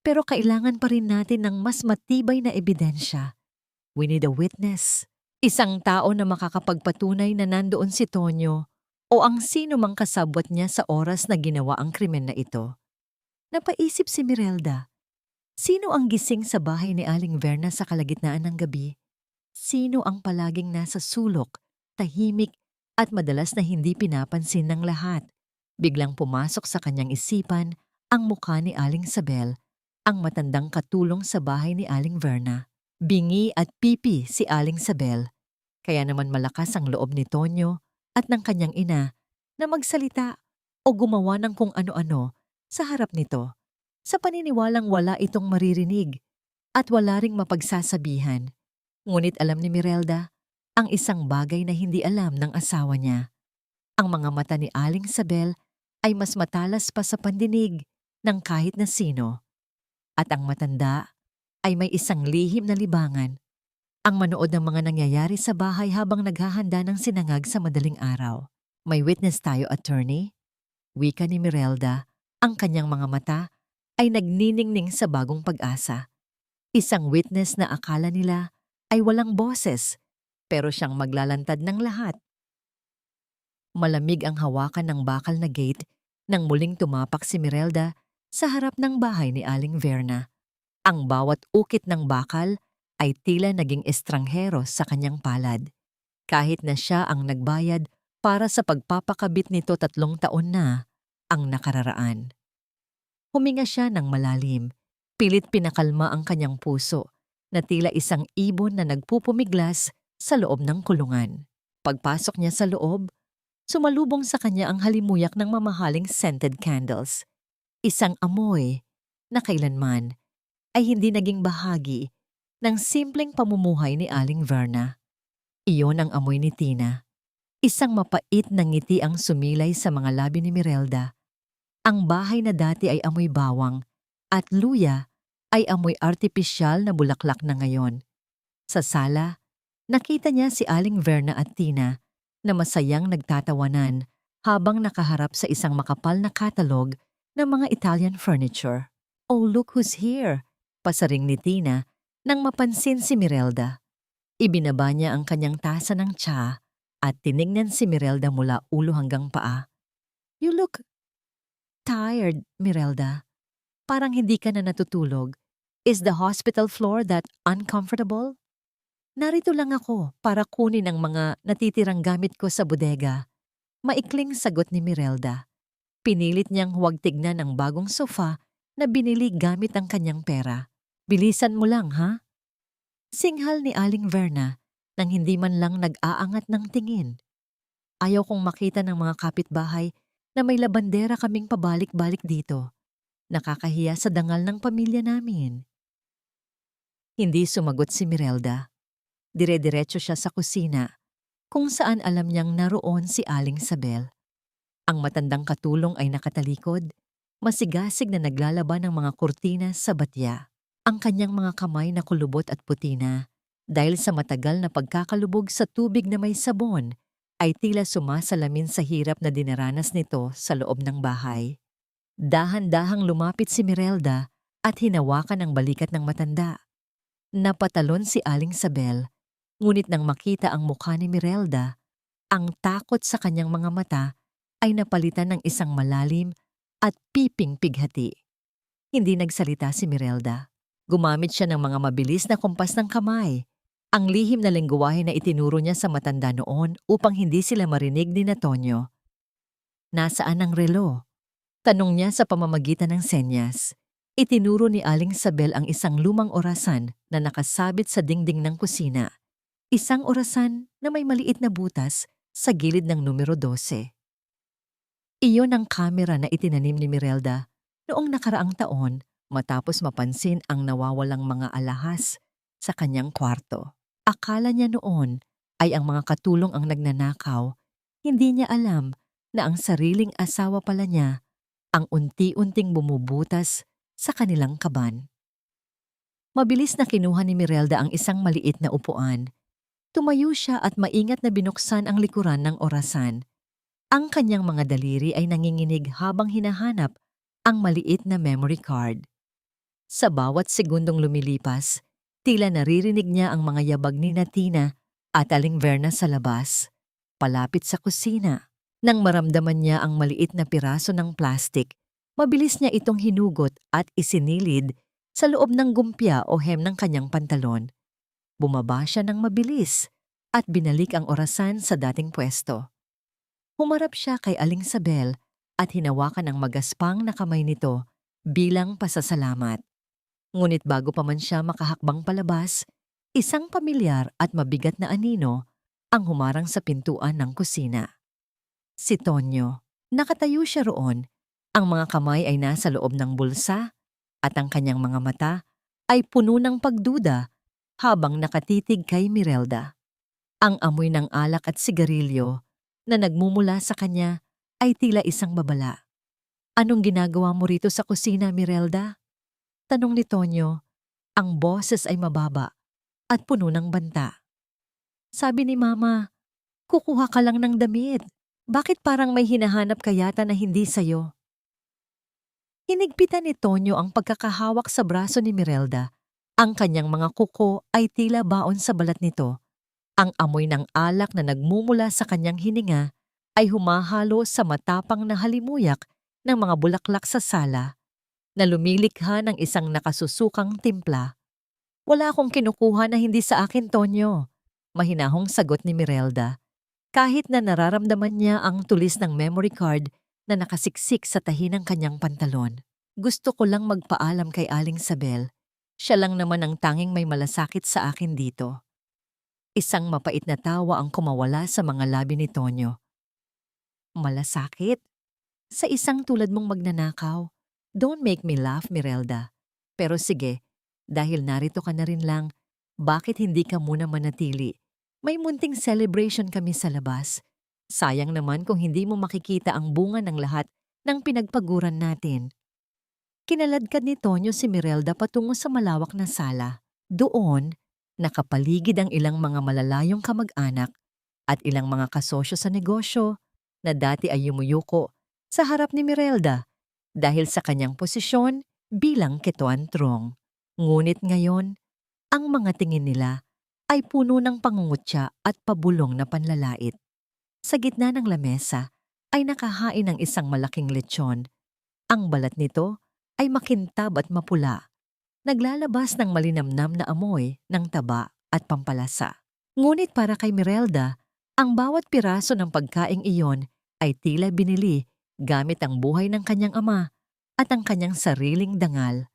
"Pero kailangan pa rin natin ng mas matibay na ebidensya. We need a witness. Isang tao na makakapagpatunay na nandoon si Tonyo o ang sino mang kasabwat niya sa oras na ginawa ang krimen na ito." Napaisip si Mirelda. Sino ang gising sa bahay ni Aling Verna sa kalagitnaan ng gabi? Sino ang palaging nasa sulok, tahimik at madalas na hindi pinapansin ng lahat? Biglang pumasok sa kanyang isipan ang mukha ni Aling Sabel, ang matandang katulong sa bahay ni Aling Verna. Bingi at pipi si Aling Sabel, kaya naman malakas ang loob ni Tonyo at ng kanyang ina na magsalita o gumawa ng kung ano-ano sa harap nito, sa paniniwalang wala itong maririnig at wala ring mapagsasabihan. Ngunit alam ni Mirelda ang isang bagay na hindi alam ng asawa niya. Ang mga mata ni Aling Sabel ay mas matalas pa sa pandinig ng kahit na sino. At ang matanda ay may isang lihim na libangan, ang manood ng mga nangyayari sa bahay habang naghahanda ng sinangag sa madaling araw. May witness tayo, attorney? Wika ni Mirelda, ang kanyang mga mata ay nagniningning sa bagong pag-asa. Isang witness na akala nila ay walang boses, pero siyang maglalantad ng lahat. Malamig ang hawakan ng bakal na gate nang muling tumapak si Mirelda sa harap ng bahay ni Aling Verna. Ang bawat ukit ng bakal ay tila naging estranghero sa kanyang palad. Kahit na siya ang nagbayad para sa pagpapakabit nito 3 taon na ang nakararaan. Huminga siya ng malalim, pilit pinakalma ang kanyang puso na tila isang ibon na nagpupumiglas sa loob ng kulungan. Pagpasok niya sa loob, sumalubong sa kanya ang halimuyak ng mamahaling scented candles. Isang amoy na kailanman ay hindi naging bahagi ng simpleng pamumuhay ni Aling Verna. Iyon ang amoy ni Tina. Isang mapait na ngiti ang sumilay sa mga labi ni Mirelda. Ang bahay na dati ay amoy bawang at luya ay amoy artipisyal na bulaklak na ngayon. Sa sala, nakita niya si Aling Verna at Tina na masayang nagtatawanan habang nakaharap sa isang makapal na katalog ng mga Italian furniture. "Oh, look who's here!" Pasaring ni Tina nang mapansin si Mirelda. Ibinaba niya ang kanyang tasa ng tsa at tinignan si Mirelda mula ulo hanggang paa. "You look tired, Mirelda. Parang hindi ka na natutulog. Is the hospital floor that uncomfortable?" "Narito lang ako para kunin ang mga natitirang gamit ko sa bodega." Maikling sagot ni Mirelda. Pinilit niyang huwag tignan ang bagong sofa na binili gamit ang kanyang pera. "Bilisan mo lang, ha?" Singhal ni Aling Verna nang hindi man lang nag-aangat ng tingin. "Ayaw kong makita ng mga kapitbahay na may labandera kaming pabalik-balik dito. Nakakahiya sa dangal ng pamilya namin." Hindi sumagot si Mirelda. Dire-diretso siya sa kusina, kung saan alam niyang naroon si Aling Sabel. Ang matandang katulong ay nakatalikod, masigasig na naglalaban ng mga kurtina sa batya. Ang kanyang mga kamay na kulubot at puti na, dahil sa matagal na pagkakalubog sa tubig na may sabon, ay tila sumasalamin sa hirap na dinaranas nito sa loob ng bahay. Dahan-dahang lumapit si Mirelda at hinawakan ang balikat ng matanda. Napatalon si Aling Sabel, ngunit nang makita ang mukha ni Mirelda, ang takot sa kanyang mga mata ay napalitan ng isang malalim at piping pighati. Hindi nagsalita si Mirelda. Gumamit siya ng mga mabilis na kumpas ng kamay, ang lihim na lengguwahe na itinuro niya sa matanda noon upang hindi sila marinig ni Tonyo. "Nasaan ang relo?" Tanong niya sa pamamagitan ng senyas. Itinuro ni Aling Sabel ang isang lumang orasan na nakasabit sa dingding ng kusina. Isang orasan na may maliit na butas sa gilid ng numero 12. Iyon ang kamera na itinanim ni Mirelda noong nakaraang taon matapos mapansin ang nawawalang mga alahas sa kanyang kwarto. Akala niya noon ay ang mga katulong ang nagnanakaw. Hindi niya alam na ang sariling asawa pala niya ang unti-unting bumubutas sa kanilang kaban. Mabilis na kinuha ni Mirelda ang isang maliit na upuan. Tumayo siya at maingat na binuksan ang likuran ng orasan. Ang kanyang mga daliri ay nanginginig habang hinahanap ang maliit na memory card. Sa bawat segundong lumilipas, tila naririnig niya ang mga yabag ni Tina at Aling Verna sa labas, palapit sa kusina. Nang maramdaman niya ang maliit na piraso ng plastik, mabilis niya itong hinugot at isinilid sa loob ng gumpya o hem ng kanyang pantalon. Bumaba siya ng mabilis at binalik ang orasan sa dating pwesto. Humarap siya kay Aling Sabel at hinawakan ang magaspang na kamay nito bilang pasasalamat. Ngunit bago pa man siya makahakbang palabas, isang pamilyar at mabigat na anino ang humarang sa pintuan ng kusina. Si Tonyo. Nakatayo siya roon. Ang mga kamay ay nasa loob ng bulsa at ang kanyang mga mata ay puno ng pagduda habang nakatitig kay Mirelda. Ang amoy ng alak at sigarilyo na nagmumula sa kanya ay tila isang babala. "Anong ginagawa mo rito sa kusina, Mirelda?" Tanong ni Tonyo. Ang boses ay mababa at puno ng banta. "Sabi ni Mama, kukuha ka lang ng damit. Bakit parang may hinahanap ka yata na hindi sayo?" Hinigpitan ni Tonyo ang pagkakahawak sa braso ni Mirelda. Ang kanyang mga kuko ay tila baon sa balat nito. Ang amoy ng alak na nagmumula sa kanyang hininga ay humahalo sa matapang na halimuyak ng mga bulaklak sa sala na lumilikha ng isang nakasusukang timpla. "Wala akong kinukuha na hindi sa akin, Tonyo," mahinahong sagot ni Mirelda. Kahit na nararamdaman niya ang tulis ng memory card na nakasiksik sa tahi ng kanyang pantalon. "Gusto ko lang magpaalam kay Aling Sabel. Siya lang naman ang tanging may malasakit sa akin dito." Isang mapait na tawa ang kumawala sa mga labi ni Tonyo. "Malasakit? Sa isang tulad mong magnanakaw? Don't make me laugh, Mirelda. Pero sige, dahil narito ka na rin lang, bakit hindi ka muna manatili? May munting celebration kami sa labas. Sayang naman kung hindi mo makikita ang bunga ng lahat ng pinagpaguran natin." Kinaladkad ni Tonyo si Mirelda patungo sa malawak na sala. Doon, nakapaligid ang ilang mga malalayong kamag-anak at ilang mga kasosyo sa negosyo na dati ay yumuyuko sa harap ni Mirelda dahil sa kanyang posisyon bilang ketuan trong. Ngunit ngayon, ang mga tingin nila ay puno ng pangungutya at pabulong na panlalait. Sa gitna ng lamesa ay nakahain ng isang malaking lechon. Ang balat nito ay makintab at mapula. Naglalabas ng malinamnam na amoy ng taba at pampalasa. Ngunit para kay Mirelda, ang bawat piraso ng pagkaing iyon ay tila binili gamit ang buhay ng kanyang ama at ang kanyang sariling dangal.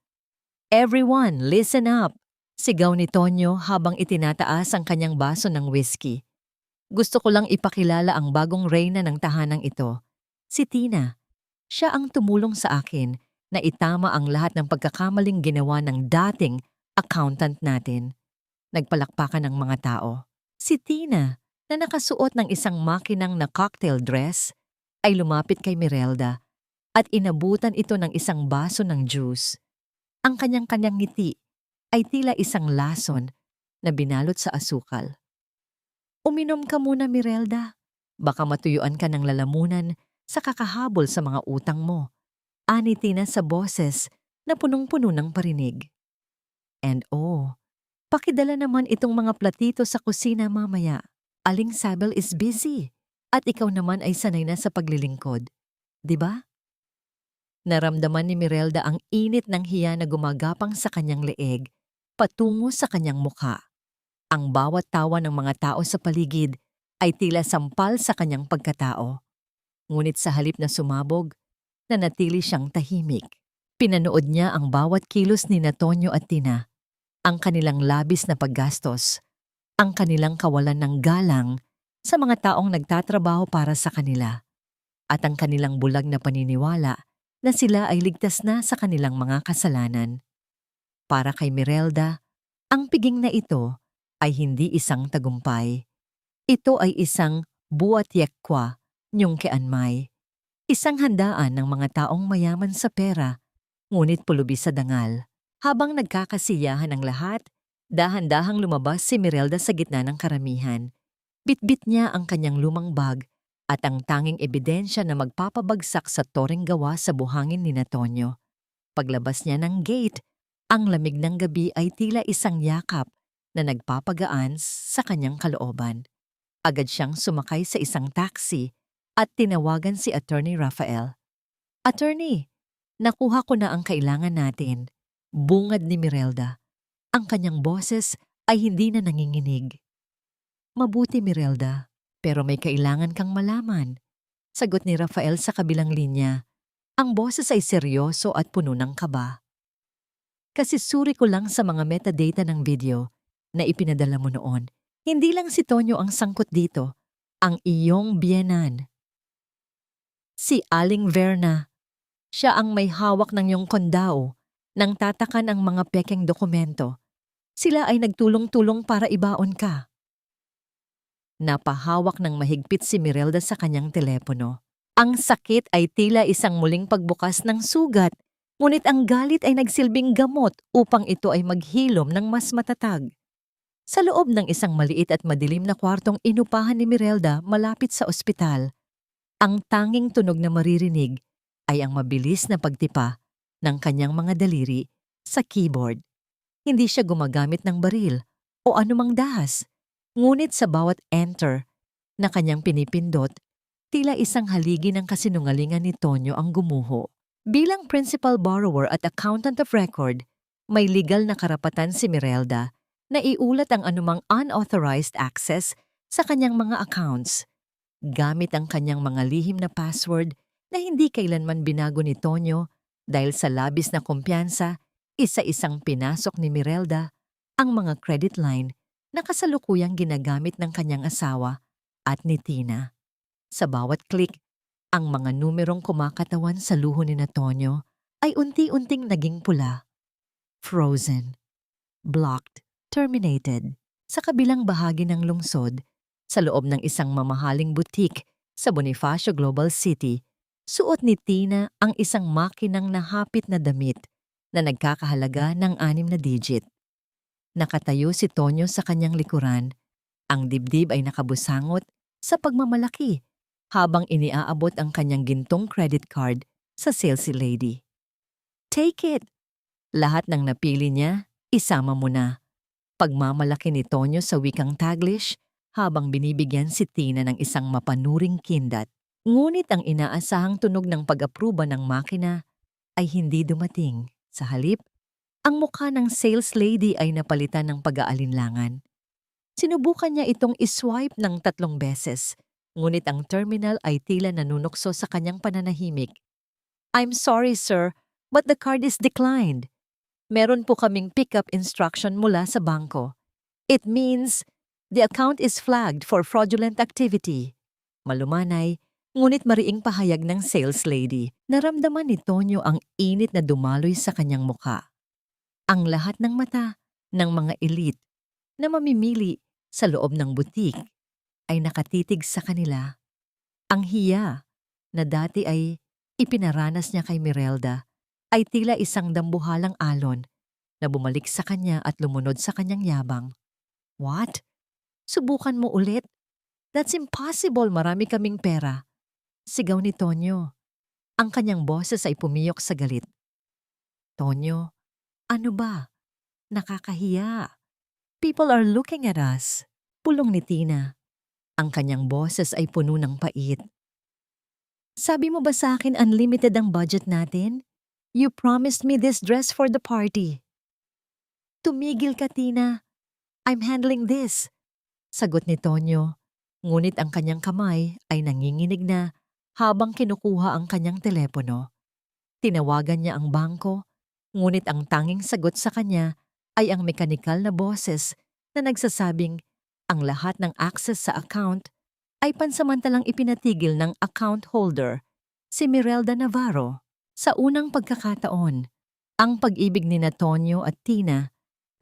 "Everyone, listen up!" Sigaw ni Tonyo habang itinataas ang kanyang baso ng whiskey. "Gusto ko lang ipakilala ang bagong reyna ng tahanang ito, si Tina. Siya ang tumulong sa akin na itama ang lahat ng pagkakamaling ginawa ng dating accountant natin." Nagpalakpakan ng mga tao. Si Tina, na nakasuot ng isang makinang na cocktail dress, ay lumapit kay Mirelda at inabutan ito ng isang baso ng juice. Ang kanyang-kanyang ngiti ay tila isang lason na binalot sa asukal. "Uminom ka muna, Mirelda. Baka matuyuan ka ng lalamunan sa kakahabol sa mga utang mo," ani Tina sa boses na punong-puno ng parinig. "And pakidala naman itong mga platito sa kusina mamaya. Aling Sabel is busy at ikaw naman ay sanay na sa paglilingkod. Di ba?" Naramdaman ni Mirelda ang init ng hiya na gumagapang sa kanyang leeg patungo sa kanyang mukha. Ang bawat tawa ng mga tao sa paligid ay tila sampal sa kanyang pagkatao. Ngunit sa halip na sumabog, nanatili siyang tahimik. Pinanood niya ang bawat kilos ni Tonyo at Tina, ang kanilang labis na paggastos, ang kanilang kawalan ng galang sa mga taong nagtatrabaho para sa kanila, at ang kanilang bulag na paniniwala na sila ay ligtas na sa kanilang mga kasalanan. Para kay Mirelda, ang piging na ito ay hindi isang tagumpay. Ito ay isang buwatyekwa nyong keanmay. Isang handaan ng mga taong mayaman sa pera, ngunit pulubi sa dangal. Habang nagkakasiyahan ang lahat, dahan-dahang lumabas si Mirelda sa gitna ng karamihan. Bitbit niya ang kanyang lumang bag at ang tanging ebidensya na magpapabagsak sa toreng gawa sa buhangin ni Tonyo. Paglabas niya ng gate, ang lamig ng gabi ay tila isang yakap na nagpapagaan sa kanyang kalooban. Agad siyang sumakay sa isang taxi at tinawagan si Attorney Rafael. "Attorney, nakuha ko na ang kailangan natin," bungad ni Mirelda. Ang kanyang boses ay hindi na nanginginig. "Mabuti, Mirelda, pero may kailangan kang malaman. Sagot ni Rafael sa kabilang linya. Ang boses ay seryoso at puno ng kaba. Kasi suri ko lang sa mga metadata ng video na ipinadala mo noon. Hindi lang si Tonyo ang sangkot dito, ang iyong biyenan. Si Aling Verna. Siya ang may hawak ng iyong kondao nang tatakan ang mga pekeng dokumento. Sila ay nagtulong-tulong para ibaon ka. Napahawak ng mahigpit si Mirelda sa kanyang telepono. Ang sakit ay tila isang muling pagbukas ng sugat, ngunit ang galit ay nagsilbing gamot upang ito ay maghilom ng mas matatag. Sa loob ng isang maliit at madilim na kwartong inupahan ni Mirelda malapit sa ospital, ang tanging tunog na maririnig ay ang mabilis na pagtipa ng kanyang mga daliri sa keyboard. Hindi siya gumagamit ng baril o anumang dahas, ngunit sa bawat enter na kanyang pinipindot, tila isang haligi ng kasinungalingan ni Tonyo ang gumuho. Bilang principal borrower at accountant of record, may legal na karapatan si Mirelda na iulat ang anumang unauthorized access sa kanyang mga accounts, gamit ang kanyang mga lihim na password na hindi kailanman binago ni Tonyo dahil sa labis na kumpiyansa, isa-isang pinasok ni Mirelda ang mga credit line na kasalukuyang ginagamit ng kanyang asawa at ni Tina. Sa bawat click, ang mga numerong kumakatawan sa luho ni Tonyo ay unti-unting naging pula. Frozen. Blocked. Terminated. Sa kabilang bahagi ng lungsod, sa loob ng isang mamahaling butik sa Bonifacio Global City, suot ni Tina ang isang makinang nahapit na damit na nagkakahalaga ng 6 na digit. Nakatayo si Tonyo sa kanyang likuran. Ang dibdib ay nakabusangot sa pagmamalaki habang iniaabot ang kanyang gintong credit card sa salesy lady. Take it! Lahat ng napili niya, isama mo na. Pagmamalaki ni Tonyo sa wikang Taglish habang binibigyan si Tina ng isang mapanuring kindat. Ngunit ang inaasahang tunog ng pag-aproba ng makina ay hindi dumating. Sa halip, ang mukha ng sales lady ay napalitan ng pag-aalinlangan. Sinubukan niya itong iswipe ng 3 beses, ngunit ang terminal ay tila nanunukso sa kanyang pananahimik. I'm sorry sir, but the card is declined. Meron po kaming pick-up instruction mula sa bangko. It means the account is flagged for fraudulent activity. Malumanay, ngunit mariing pahayag ng sales lady. Naramdaman ni Tonyo ang init na dumaloy sa kanyang mukha. Ang lahat ng mata ng mga elite na mamimili sa loob ng butik ay nakatitig sa kanila. Ang hiya na dati ay ipinaranas niya kay Mirelda ay tila isang dambuhalang alon na bumalik sa kanya at lumunod sa kanyang yabang. What? Subukan mo ulit? That's impossible, marami kaming pera. Sigaw ni Tonyo. Ang kanyang boses ay pumiyok sa galit. Tonyo, ano ba? Nakakahiya. People are looking at us. Pulong ni Tina. Ang kanyang boses ay puno ng pait. Sabi mo ba sa akin unlimited ang budget natin? You promised me this dress for the party. Tumigil ka, Tina. I'm handling this. Sagot ni Tonyo. Ngunit ang kanyang kamay ay nanginginig na habang kinukuha ang kanyang telepono. Tinawagan niya ang bangko, ngunit ang tanging sagot sa kanya ay ang mekanikal na boses na nagsasabing ang lahat ng access sa account ay pansamantalang ipinatigil ng account holder, si Mirelda Navarro. Sa unang pagkakataon, ang pag-ibig ni Tonyo at Tina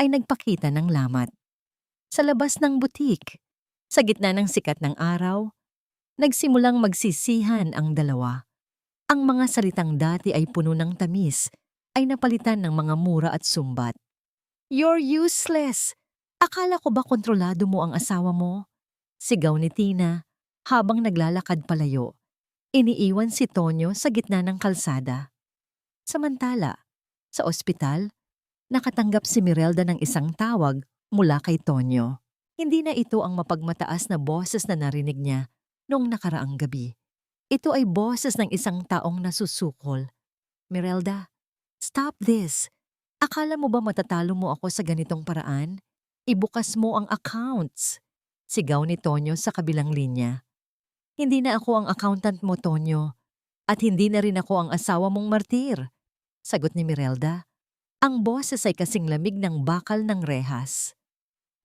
ay nagpakita ng lamat. Sa labas ng butik, sa gitna ng sikat ng araw, nagsimulang magsisihan ang dalawa. Ang mga salitang dati ay puno ng tamis ay napalitan ng mga mura at sumbat. You're useless! Akala ko ba kontrolado mo ang asawa mo? Sigaw ni Tina habang naglalakad palayo. Iniiwan si Tonyo sa gitna ng kalsada. Samantala, sa ospital, nakatanggap si Mirelda ng isang tawag mula kay Tonyo. Hindi na ito ang mapagmataas na boses na narinig niya noong nakaraang gabi. Ito ay boses ng isang taong nasusukol. Mirelda, stop this. Akala mo ba matatalo mo ako sa ganitong paraan? Ibukas mo ang accounts. Sigaw ni Tonyo sa kabilang linya. Hindi na ako ang accountant mo, Tonyo. At hindi na rin ako ang asawa mong martir. Sagot ni Mirelda. Ang boses ay kasing lamig ng bakal ng rehas.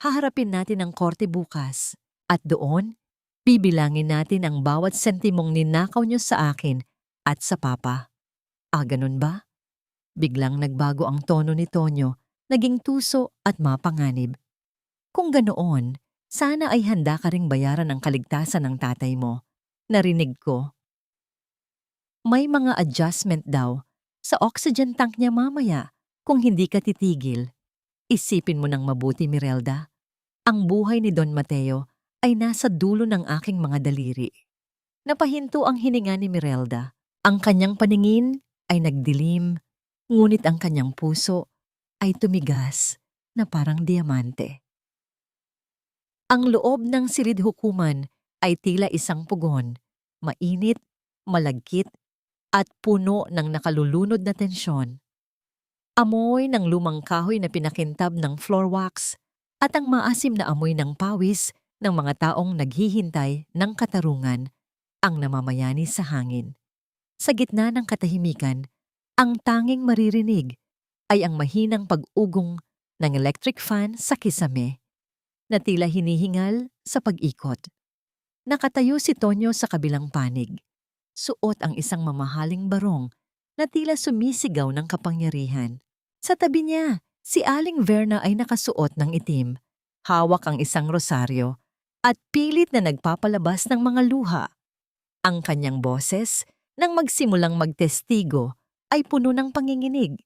Haharapin natin ang korte bukas. At doon, bibilangin natin ang bawat sentimong ninakaw niyo sa akin at sa papa. Ganun ba? Biglang nagbago ang tono ni Tonyo, naging tuso at mapanganib. Kung ganoon, sana ay handa ka ring bayaran ang kaligtasan ng tatay mo. Narinig ko. May mga adjustment daw sa oxygen tank niya mamaya kung hindi ka titigil. Isipin mo ng mabuti, Mirelda. Ang buhay ni Don Mateo ay nasa dulo ng aking mga daliri. Napahinto ang hininga ni Mirelda. Ang kanyang paningin ay nagdilim, ngunit ang kanyang puso ay tumigas na parang diamante. Ang loob ng silid hukuman ay tila isang pugon, mainit, malagkit, at puno ng nakalulunod na tensyon. Amoy ng lumang kahoy na pinakintab ng floor wax at ang maasim na amoy ng pawis ng mga taong naghihintay ng katarungan ang namamayani sa hangin. Sa gitna ng katahimikan, ang tanging maririnig ay ang mahinang pag-ugong ng electric fan sa kisame na tila hinihingal sa pag-ikot. Nakatayo si Tonyo sa kabilang panig. Suot ang isang mamahaling barong na tila sumisigaw ng kapangyarihan. Sa tabi niya, si Aling Verna ay nakasuot ng itim, hawak ang isang rosaryo, at pilit na nagpapalabas ng mga luha. Ang kanyang boses, nang magsimulang magtestigo, ay puno ng panginginig.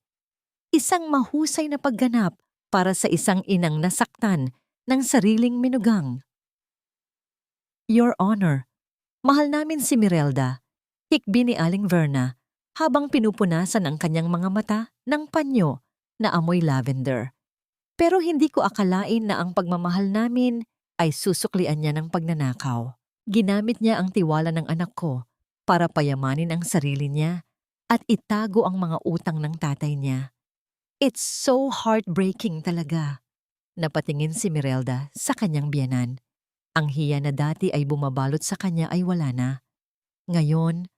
Isang mahusay na pagganap para sa isang inang nasaktan ng sariling minugang. Your Honor, mahal namin si Mirelda, hikbi ni Aling Verna habang pinupunasan ang kanyang mga mata ng panyo na amoy lavender. Pero hindi ko akalain na ang pagmamahal namin ay susuklian niya ng pagnanakaw. Ginamit niya ang tiwala ng anak ko para payamanin ang sarili niya at itago ang mga utang ng tatay niya. It's so heartbreaking talaga. Napatingin si Mirelda sa kanyang biyenan. Ang hiya na dati ay bumabalot sa kanya ay wala na. Ngayon,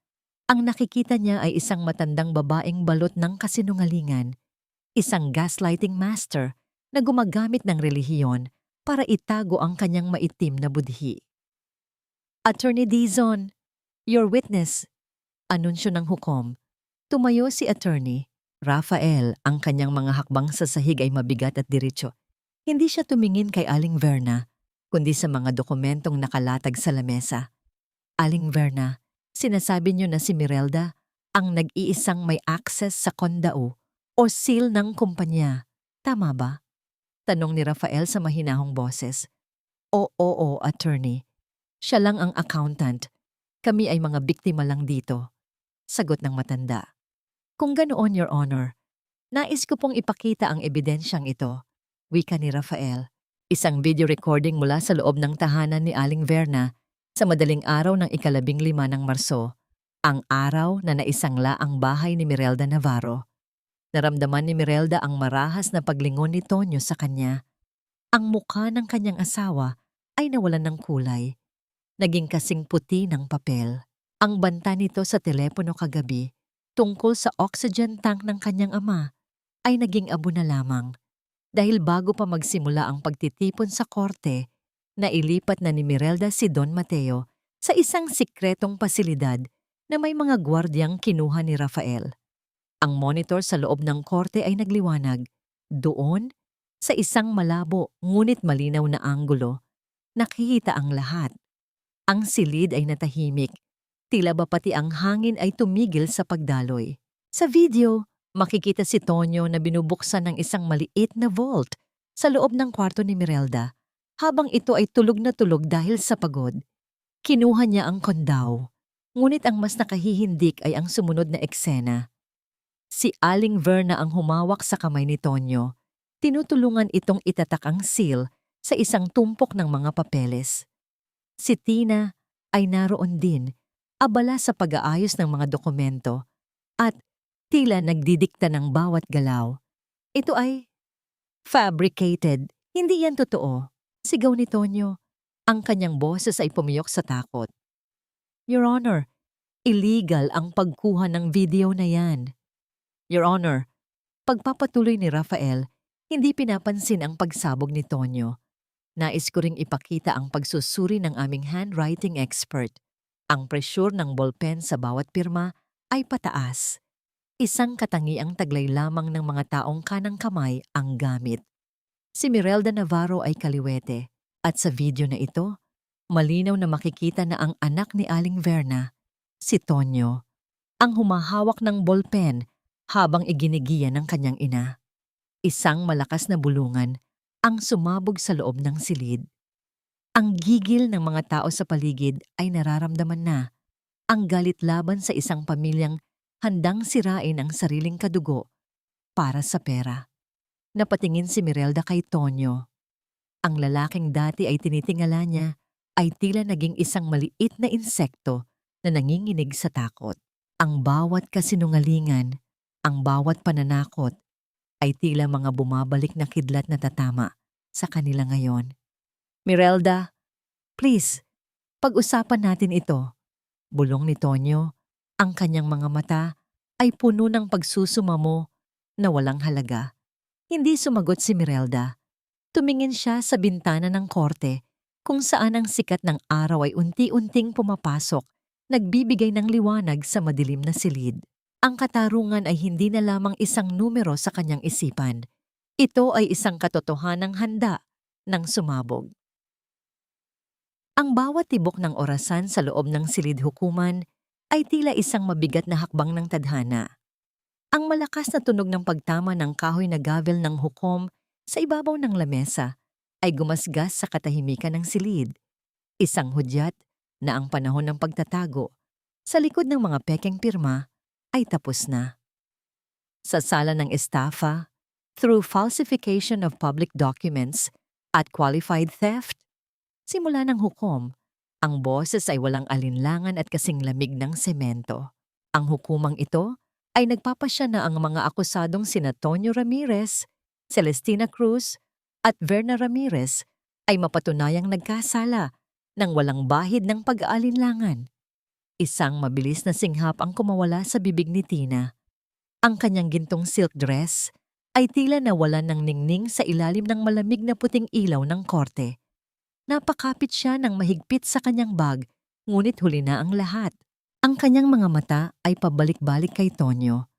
ang nakikita niya ay isang matandang babaeng balot ng kasinungalingan, isang gaslighting master na gumagamit ng relihiyon para itago ang kanyang maitim na budhi. Attorney Dizon, your witness. Anunsyo ng hukom. Tumayo si Attorney Rafael, ang kanyang mga hakbang sa sahig ay mabigat at diretso. Hindi siya tumingin kay Aling Verna, kundi sa mga dokumentong nakalatag sa lamesa. Aling Verna, sinasabi niyo na si Mirelda ang nag-iisang may access sa kondao o seal ng kumpanya. Tama ba? Tanong ni Rafael sa mahinahong boses. Oo, attorney. Siya lang ang accountant. Kami ay mga biktima lang dito. Sagot ng matanda. Kung ganoon, Your Honor, nais ko pong ipakita ang ebidensyang ito. Wika ni Rafael. Isang video recording mula sa loob ng tahanan ni Aling Verna sa madaling araw ng 15 ng Marso, ang araw na naisangla ang bahay ni Mirelda Navarro. Naramdaman ni Mirelda ang marahas na paglingon ni Tonyo sa kanya. Ang mukha ng kanyang asawa ay nawalan ng kulay. Naging kasing puti ng papel. Ang banta nito sa telepono kagabi tungkol sa oxygen tank ng kanyang ama ay naging abo na lamang. Dahil bago pa magsimula ang pagtitipon sa korte, nailipat na ni Mirelda si Don Mateo sa isang sikretong pasilidad na may mga gwardyang kinuha ni Rafael. Ang monitor sa loob ng korte ay nagliwanag. Doon, sa isang malabo ngunit malinaw na anggulo, nakikita ang lahat. Ang silid ay natahimik. Tila ba pati ang hangin ay tumigil sa pagdaloy. Sa video, makikita si Tonyo na binubuksan ng isang maliit na vault sa loob ng kwarto ni Mirelda habang ito ay tulog na tulog dahil sa pagod. Kinuha niya ang kondaw, ngunit ang mas nakahihindik ay ang sumunod na eksena. Si Aling Verna ang humawak sa kamay ni Tonyo. Tinutulungan itong itatak ang seal sa isang tumpok ng mga papeles. Si Tina ay naroon din, abala sa pag-aayos ng mga dokumento at tila nagdidikta ng bawat galaw. Ito ay fabricated. Hindi yan totoo. Sigaw ni Tonyo. Ang kanyang boses ay pumiyok sa takot. Your Honor, illegal ang pagkuha ng video na yan. Your Honor, pagpapatuloy ni Rafael, hindi pinapansin ang pagsabog ni Tonyo. Nais ko ring ipakita ang pagsusuri ng aming handwriting expert. Ang presyur ng ballpen sa bawat pirma ay pataas. Isang katangiang taglay lamang ng mga taong kanang kamay ang gamit. Si Mirelda Navarro ay kaliwete at sa video na ito, malinaw na makikita na ang anak ni Aling Verna, si Tonyo, ang humahawak ng ballpen habang iginigiya ng kanyang ina. Isang malakas na bulungan ang sumabog sa loob ng silid. Ang gigil ng mga tao sa paligid ay nararamdaman na ang galit laban sa isang pamilyang handang sirain ang sariling kadugo para sa pera. Napatingin si Mirelda kay Tonyo. Ang lalaking dati ay tinitingala niya ay tila naging isang maliit na insekto na nanginginig sa takot. Ang bawat kasinungalingan, ang bawat pananakot ay tila mga bumabalik na kidlat na tatama sa kanila ngayon. Mirelda, please, pag-usapan natin ito. Bulong ni Tonyo, ang kanyang mga mata ay puno ng pagsusumamo na walang halaga. Hindi sumagot si Mirelda. Tumingin siya sa bintana ng korte kung saan ang sikat ng araw ay unti-unting pumapasok, nagbibigay ng liwanag sa madilim na silid. Ang katarungan ay hindi na lamang isang numero sa kanyang isipan. Ito ay isang katotohanang handa ng sumabog. Ang bawat tibok ng orasan sa loob ng silid hukuman ay tila isang mabigat na hakbang ng tadhana. Ang malakas na tunog ng pagtama ng kahoy na gavel ng hukom sa ibabaw ng lamesa ay gumasgas sa katahimikan ng silid. Isang hudyat na ang panahon ng pagtatago sa likod ng mga pekeng pirma ay tapos na. Sa sala ng estafa, through falsification of public documents at qualified theft, simula ng hukom, ang boses ay walang alinlangan at kasing lamig ng semento. Ang hukumang ito ay nagpapasya na ang mga akusadong sina Tonyo Ramirez, Celestina Cruz at Verna Ramirez ay mapatunayang nagkasala ng walang bahid ng pag-aalinlangan. Isang mabilis na singhap ang kumawala sa bibig ni Tina. Ang kanyang gintong silk dress ay tila nawalan ng ningning sa ilalim ng malamig na puting ilaw ng korte. Napakapit siya ng mahigpit sa kanyang bag, ngunit huli na ang lahat. Ang kanyang mga mata ay pabalik-balik kay Tonyo.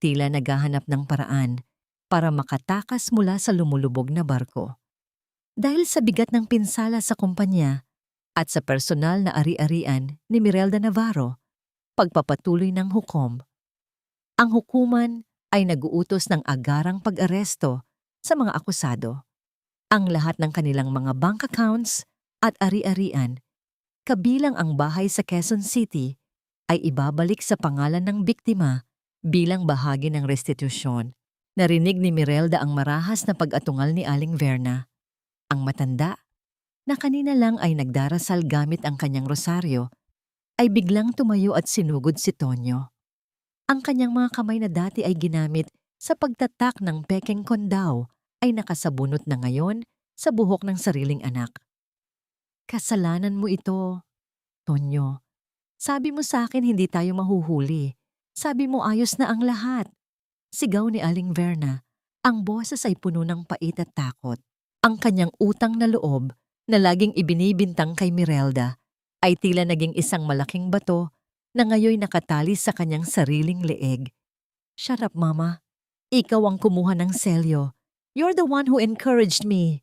Tila naghahanap ng paraan para makatakas mula sa lumulubog na barko. Dahil sa bigat ng pinsala sa kumpanya at sa personal na ari-arian ni Mirelda Navarro, pagpapatuloy ng hukom, ang hukuman ay naguutos ng agarang pag-aresto sa mga akusado. Ang lahat ng kanilang mga bank accounts at ari-arian, kabilang ang bahay sa Quezon City, ay ibabalik sa pangalan ng biktima bilang bahagi ng restitusyon. Narinig ni Mirelda ang marahas na pag-atungal ni Aling Verna. Ang matanda, na kanina lang ay nagdarasal gamit ang kanyang rosaryo, ay biglang tumayo at sinugod si Tonyo. Ang kanyang mga kamay na dati ay ginamit sa pagtatak ng pekeng kondaw ay nakasabunot na ngayon sa buhok ng sariling anak. Kasalanan mo ito, Tonyo. Sabi mo sa akin hindi tayo mahuhuli. Sabi mo ayos na ang lahat. Sigaw ni Aling Verna. Ang boses ay puno ng pait at takot. Ang kanyang utang na loob na laging ibinibintang kay Mirelda ay tila naging isang malaking bato na ngayoy nakatali sa kanyang sariling leeg. Shut up, Mama. Ikaw ang kumuha ng selyo. You're the one who encouraged me.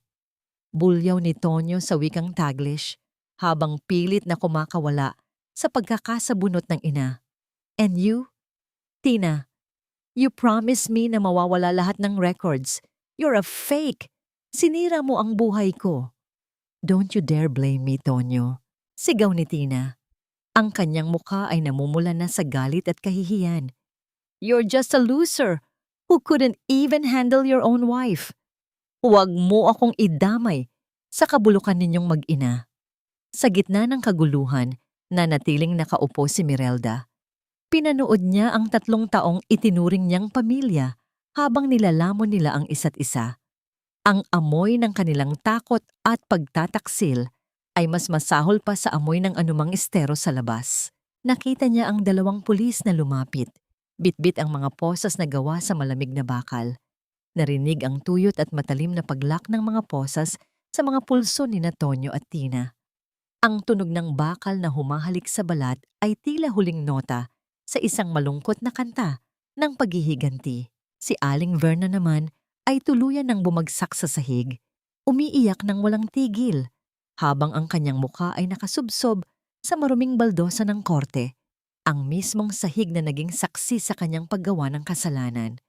Bulyaw ni Tonyo sa wikang Taglish habang pilit na kumakawala sa pagkakasabunot ng ina. And you? Tina, you promised me na mawawala lahat ng records. You're a fake. Sinira mo ang buhay ko. Don't you dare blame me, Tonyo. Sigaw ni Tina. Ang kanyang mukha ay namumula na sa galit at kahihiyan. You're just a loser who couldn't even handle your own wife. Huwag mo akong idamay sa kabulukan ninyong mag-ina. Sa gitna ng kaguluhan, nanatiling nakaupo si Mirelda. Pinanood niya ang 3 taong itinuring niyang pamilya habang nilalamon nila ang isa't isa. Ang amoy ng kanilang takot at pagtataksil ay mas masahol pa sa amoy ng anumang estero sa labas. Nakita niya ang 2 pulis na lumapit. Bitbit ang mga posas na gawa sa malamig na bakal. Narinig ang tuyot at matalim na paglak ng mga posas sa mga pulso ni Tonyo at Tina. Ang tunog ng bakal na humahalik sa balat ay tila huling nota sa isang malungkot na kanta ng paghihiganti. Si Aling Verna naman ay tuluyan ng bumagsak sa sahig, umiiyak ng walang tigil, habang ang kanyang muka ay nakasubsob sa maruming baldosa ng korte, ang mismong sahig na naging saksi sa kanyang paggawa ng kasalanan.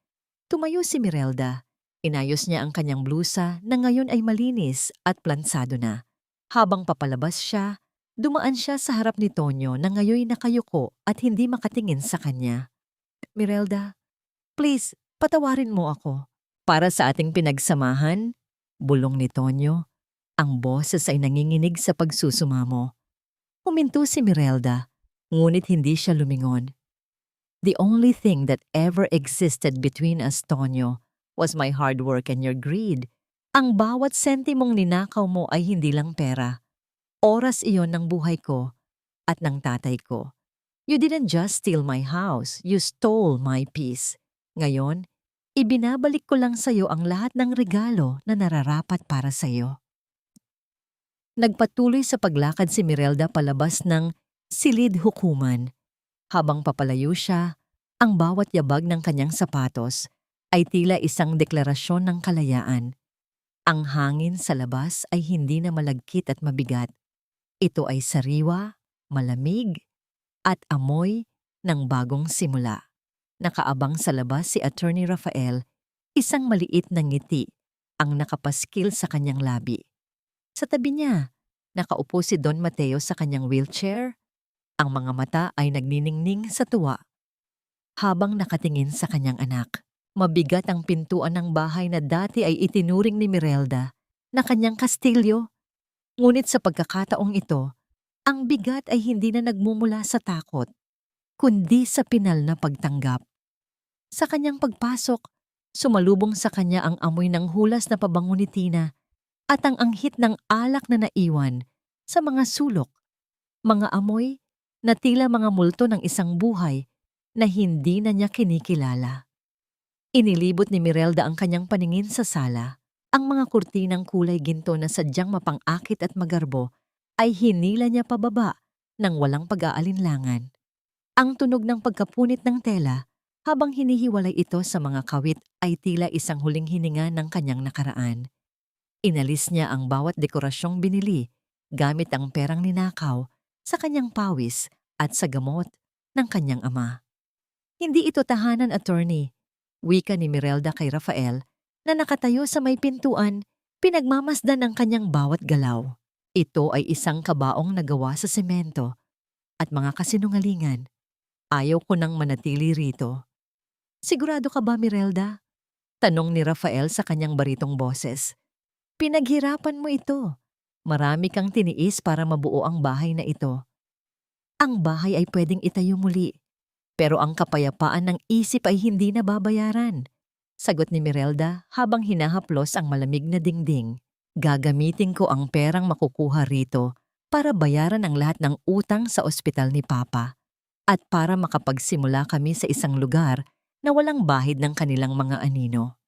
Tumayo si Mirelda. Inayos niya ang kanyang blusa na ngayon ay malinis at plansado na. Habang papalabas siya, dumaan siya sa harap ni Tonyo na ngayon nakayuko at hindi makatingin sa kanya. Mirelda, please, patawarin mo ako. Para sa ating pinagsamahan, bulong ni Tonyo. Ang boses ay nanginginig sa pagsusumamo. Huminto si Mirelda, ngunit hindi siya lumingon. The only thing that ever existed between us, Tonyo, was my hard work and your greed. Ang bawat sentimong ninakaw mo ay hindi lang pera. Oras iyon ng buhay ko at ng tatay ko. You didn't just steal my house, you stole my peace. Ngayon, ibinabalik ko lang sa'yo ang lahat ng regalo na nararapat para sa'yo. Nagpatuloy sa paglakad si Mirelda palabas ng silid hukuman. Habang papalayo siya, ang bawat yabag ng kanyang sapatos ay tila isang deklarasyon ng kalayaan. Ang hangin sa labas ay hindi na malagkit at mabigat. Ito ay sariwa, malamig, at amoy ng bagong simula. Nakaabang sa labas si Attorney Rafael, isang maliit na ngiti ang nakapaskil sa kanyang labi. Sa tabi niya, nakaupo si Don Mateo sa kanyang wheelchair. Ang mga mata ay nagniningning sa tuwa. Habang nakatingin sa kanyang anak, mabigat ang pintuan ng bahay na dati ay itinuring ni Mirelda na kanyang kastilyo. Ngunit sa pagkakataong ito, ang bigat ay hindi na nagmumula sa takot, kundi sa pinal na pagtanggap. Sa kanyang pagpasok, sumalubong sa kanya ang amoy ng hulas na pabango ni Tina at ang anghit ng alak na naiwan sa mga sulok. Mga amoy na tila mga multo ng isang buhay na hindi na niya kinikilala. Inilibot ni Mirelda ang kanyang paningin sa sala. Ang mga kurtinang kulay ginto na sadyang mapang-akit at magarbo ay hinila niya pababa ng walang pag-aalinlangan. Ang tunog ng pagkapunit ng tela habang hinihiwalay ito sa mga kawit ay tila isang huling hininga ng kanyang nakaraan. Inalis niya ang bawat dekorasyong binili gamit ang perang ninakaw sa kanyang pawis at sa gamot ng kanyang ama. Hindi ito tahanan, attorney, wika ni Mirelda kay Rafael na nakatayo sa may pintuan, pinagmamasdan ang kanyang bawat galaw. Ito ay isang kabaong na gawa sa semento at mga kasinungalingan. Ayaw ko nang manatili rito. Sigurado ka ba, Mirelda? Tanong ni Rafael sa kanyang baritong boses. Pinaghirapan mo ito. Marami kang tiniis para mabuo ang bahay na ito. Ang bahay ay pwedeng itayo muli, pero ang kapayapaan ng isip ay hindi nababayaran. Sagot ni Mirelda habang hinahaplos ang malamig na dingding. Gagamitin ko ang perang makukuha rito para bayaran ang lahat ng utang sa ospital ni Papa at para makapagsimula kami sa isang lugar na walang bahid ng kanilang mga anino.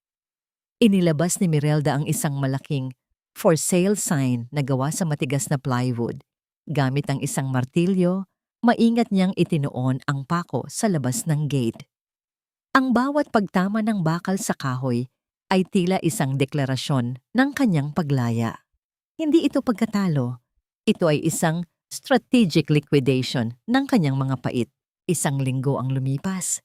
Inilabas ni Mirelda ang isang malaking for sale sign na gawa sa matigas na plywood. Gamit ang isang martilyo, maingat niyang itinuon ang pako sa labas ng gate. Ang bawat pagtama ng bakal sa kahoy ay tila isang deklarasyon ng kanyang paglaya. Hindi ito pagkatalo. Ito ay isang strategic liquidation ng kanyang mga pait. Isang linggo ang lumipas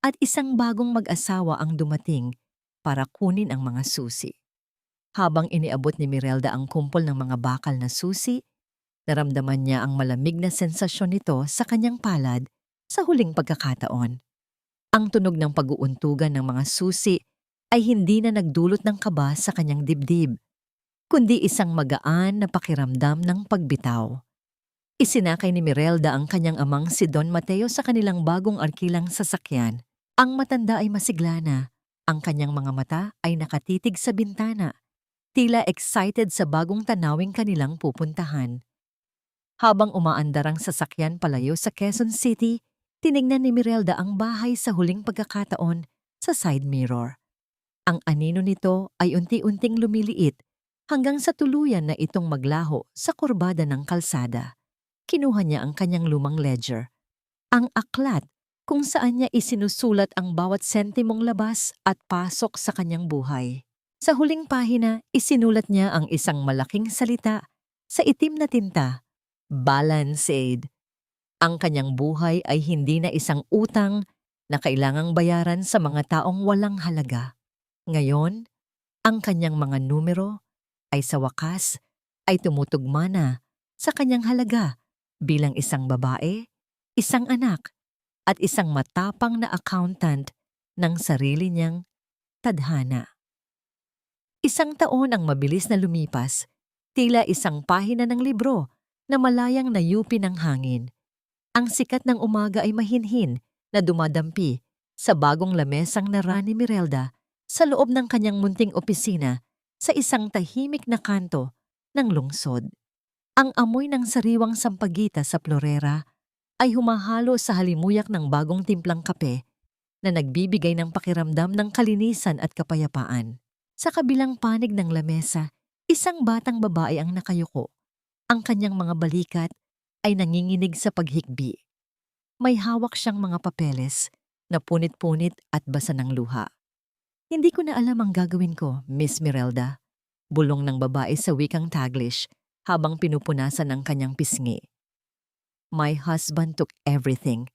at isang bagong mag-asawa ang dumating para kunin ang mga susi. Habang iniabot ni Mirelda ang kumpol ng mga bakal na susi, naramdaman niya ang malamig na sensasyon nito sa kanyang palad sa huling pagkakataon. Ang tunog ng pag-uuntugan ng mga susi ay hindi na nagdulot ng kaba sa kanyang dibdib, kundi isang magaan na pakiramdam ng pagbitaw. Isinakay ni Mirelda ang kanyang amang si Don Mateo sa kanilang bagong arkilang sasakyan. Ang matanda ay masiglana, ang kanyang mga mata ay nakatitig sa bintana, tila excited sa bagong tanawing kanilang pupuntahan. Habang umaandar ang sasakyan palayo sa Quezon City, tinignan ni Mirelda ang bahay sa huling pagkakataon sa side mirror. Ang anino nito ay unti-unting lumiliit hanggang sa tuluyan na itong maglaho sa kurbada ng kalsada. Kinuha niya ang kanyang lumang ledger, ang aklat kung saan niya isinusulat ang bawat sentimong labas at pasok sa kanyang buhay. Sa huling pahina, isinulat niya ang isang malaking salita sa itim na tinta, balanced. Ang kanyang buhay ay hindi na isang utang na kailangang bayaran sa mga taong walang halaga. Ngayon, ang kanyang mga numero ay sa wakas ay tumutugma na sa kanyang halaga bilang isang babae, isang anak, at isang matapang na accountant ng sarili niyang tadhana. Isang taon ang mabilis na lumipas, tila isang pahina ng libro na malayang nayupi ng hangin. Ang sikat ng umaga ay mahinhin na dumadampi sa bagong lamesang nara ni Mirelda sa loob ng kanyang munting opisina sa isang tahimik na kanto ng lungsod. Ang amoy ng sariwang sampagita sa florera ay humahalo sa halimuyak ng bagong timplang kape na nagbibigay ng pakiramdam ng kalinisan at kapayapaan. Sa kabilang panig ng lamesa, isang batang babae ang nakayuko. Ang kanyang mga balikat ay nanginginig sa paghikbi. May hawak siyang mga papeles na punit-punit at basa ng luha. "Hindi ko na alam ang gagawin ko, Miss Mirelda," bulong ng babae sa wikang Taglish habang pinupunasan ang kanyang pisngi. "My husband took everything.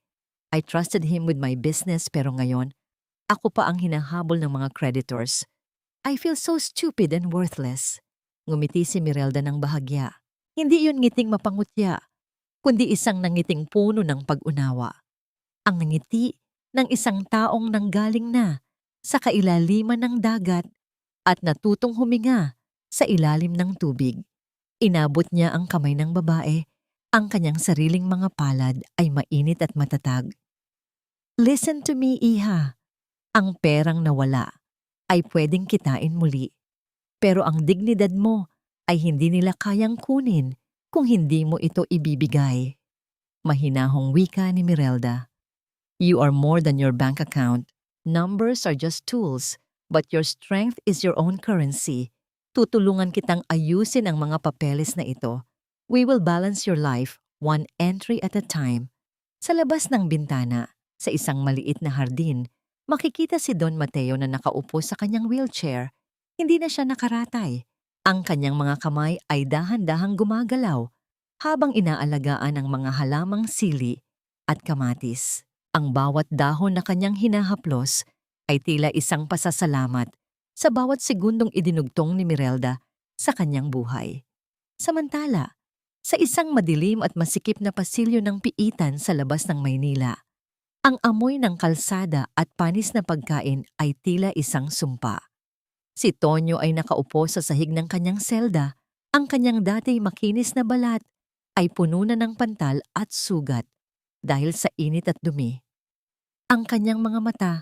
I trusted him with my business pero ngayon, ako pa ang hinahabol ng mga creditors. I feel so stupid and worthless." Ngumiti si Mirelda ng bahagya. Hindi yun ngiting mapangutya, kundi isang nangiting puno ng pag-unawa. Ang ngiti ng isang taong nanggaling na sa kailaliman ng dagat at natutong huminga sa ilalim ng tubig. Inabot niya ang kamay ng babae. Ang kanyang sariling mga palad ay mainit at matatag. "Listen to me, Iha. Ang perang nawala ay pwedeng kitain muli. Pero ang dignidad mo ay hindi nila kayang kunin kung hindi mo ito ibibigay." Mahinahong wika ni Mirelda. "You are more than your bank account. Numbers are just tools, but your strength is your own currency. Tutulungan kitang ayusin ang mga papeles na ito. We will balance your life, one entry at a time." Sa labas ng bintana, sa isang maliit na hardin, makikita si Don Mateo na nakaupo sa kanyang wheelchair. Hindi na siya nakaratay. Ang kanyang mga kamay ay dahan-dahang gumagalaw habang inaalagaan ang mga halamang sili at kamatis. Ang bawat dahon na kanyang hinahaplos ay tila isang pasasalamat sa bawat segundong idinugtong ni Mirelda sa kanyang buhay. Samantala, sa isang madilim at masikip na pasilyo ng piitan sa labas ng Maynila, ang amoy ng kalsada at panis na pagkain ay tila isang sumpa. Si Tonyo ay nakaupo sa sahig ng kanyang selda. Ang kanyang dati makinis na balat ay puno na ng pantal at sugat dahil sa init at dumi. Ang kanyang mga mata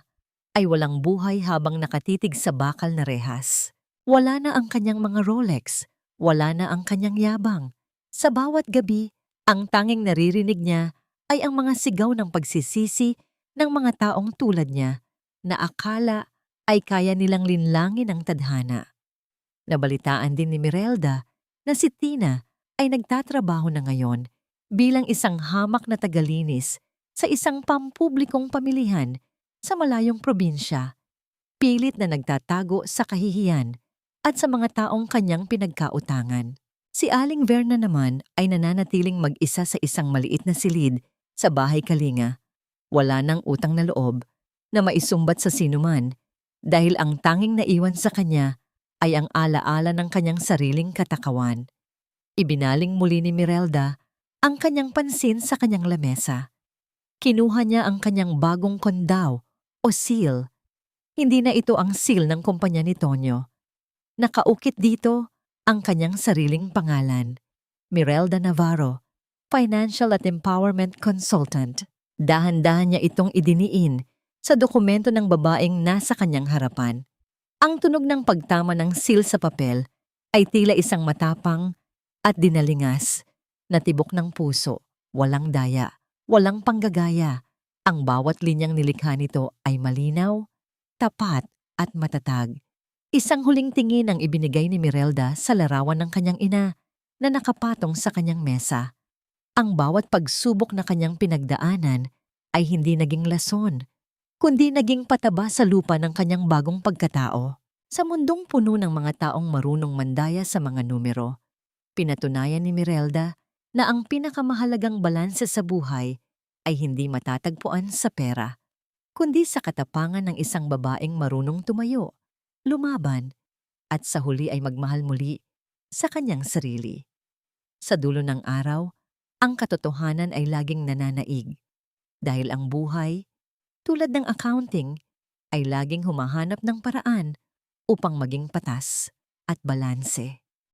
ay walang buhay habang nakatitig sa bakal na rehas. Wala na ang kanyang mga Rolex, wala na ang kanyang yabang. Sa bawat gabi, ang tanging naririnig niya ay ang mga sigaw ng pagsisisi ng mga taong tulad niya na akala ay kaya nilang linlangin ang tadhana. Nabalitaan din ni Mirelda na si Tina ay nagtatrabaho na ngayon bilang isang hamak na tagalinis sa isang pampublikong pamilihan sa malayong probinsya, pilit na nagtatago sa kahihiyan at sa mga taong kanyang pinagkautangan. Si Aling Verna naman ay nananatiling mag-isa sa isang maliit na silid sa bahay kalinga. Wala nang utang na loob na maisumbat sa sinuman dahil ang tanging naiwan sa kanya ay ang alaala ng kanyang sariling katakawan. Ibinaling muli ni Mirelda ang kanyang pansin sa kanyang lamesa. Kinuha niya ang kanyang bagong kondaw o seal. Hindi na ito ang seal ng kumpanya ni Tonyo. Nakaukit dito ang kanyang sariling pangalan, Mirelda Navarro, Financial at Empowerment Consultant. Dahan-dahan niya itong idiniin sa dokumento ng babaeng nasa kanyang harapan. Ang tunog ng pagtama ng seal sa papel ay tila isang matapang at dinalingas Natibok ng puso, walang daya, walang panggagaya. Ang bawat linyang nilikha nito ay malinaw, tapat at matatag. Isang huling tingin ang ibinigay ni Mirelda sa larawan ng kanyang ina na nakapatong sa kanyang mesa. Ang bawat pagsubok na kanyang pinagdaanan ay hindi naging lason, kundi naging pataba sa lupa ng kanyang bagong pagkatao. Sa mundong puno ng mga taong marunong mandaya sa mga numero, pinatunayan ni Mirelda na ang pinakamahalagang balanse sa buhay ay hindi matatagpuan sa pera, kundi sa katapangan ng isang babaeng marunong tumayo, lumaban, at sa huli ay magmahal muli sa kanyang sarili. Sa dulo ng araw, ang katotohanan ay laging nananaig dahil ang buhay, tulad ng accounting, ay laging humahanap ng paraan upang maging patas at balanse.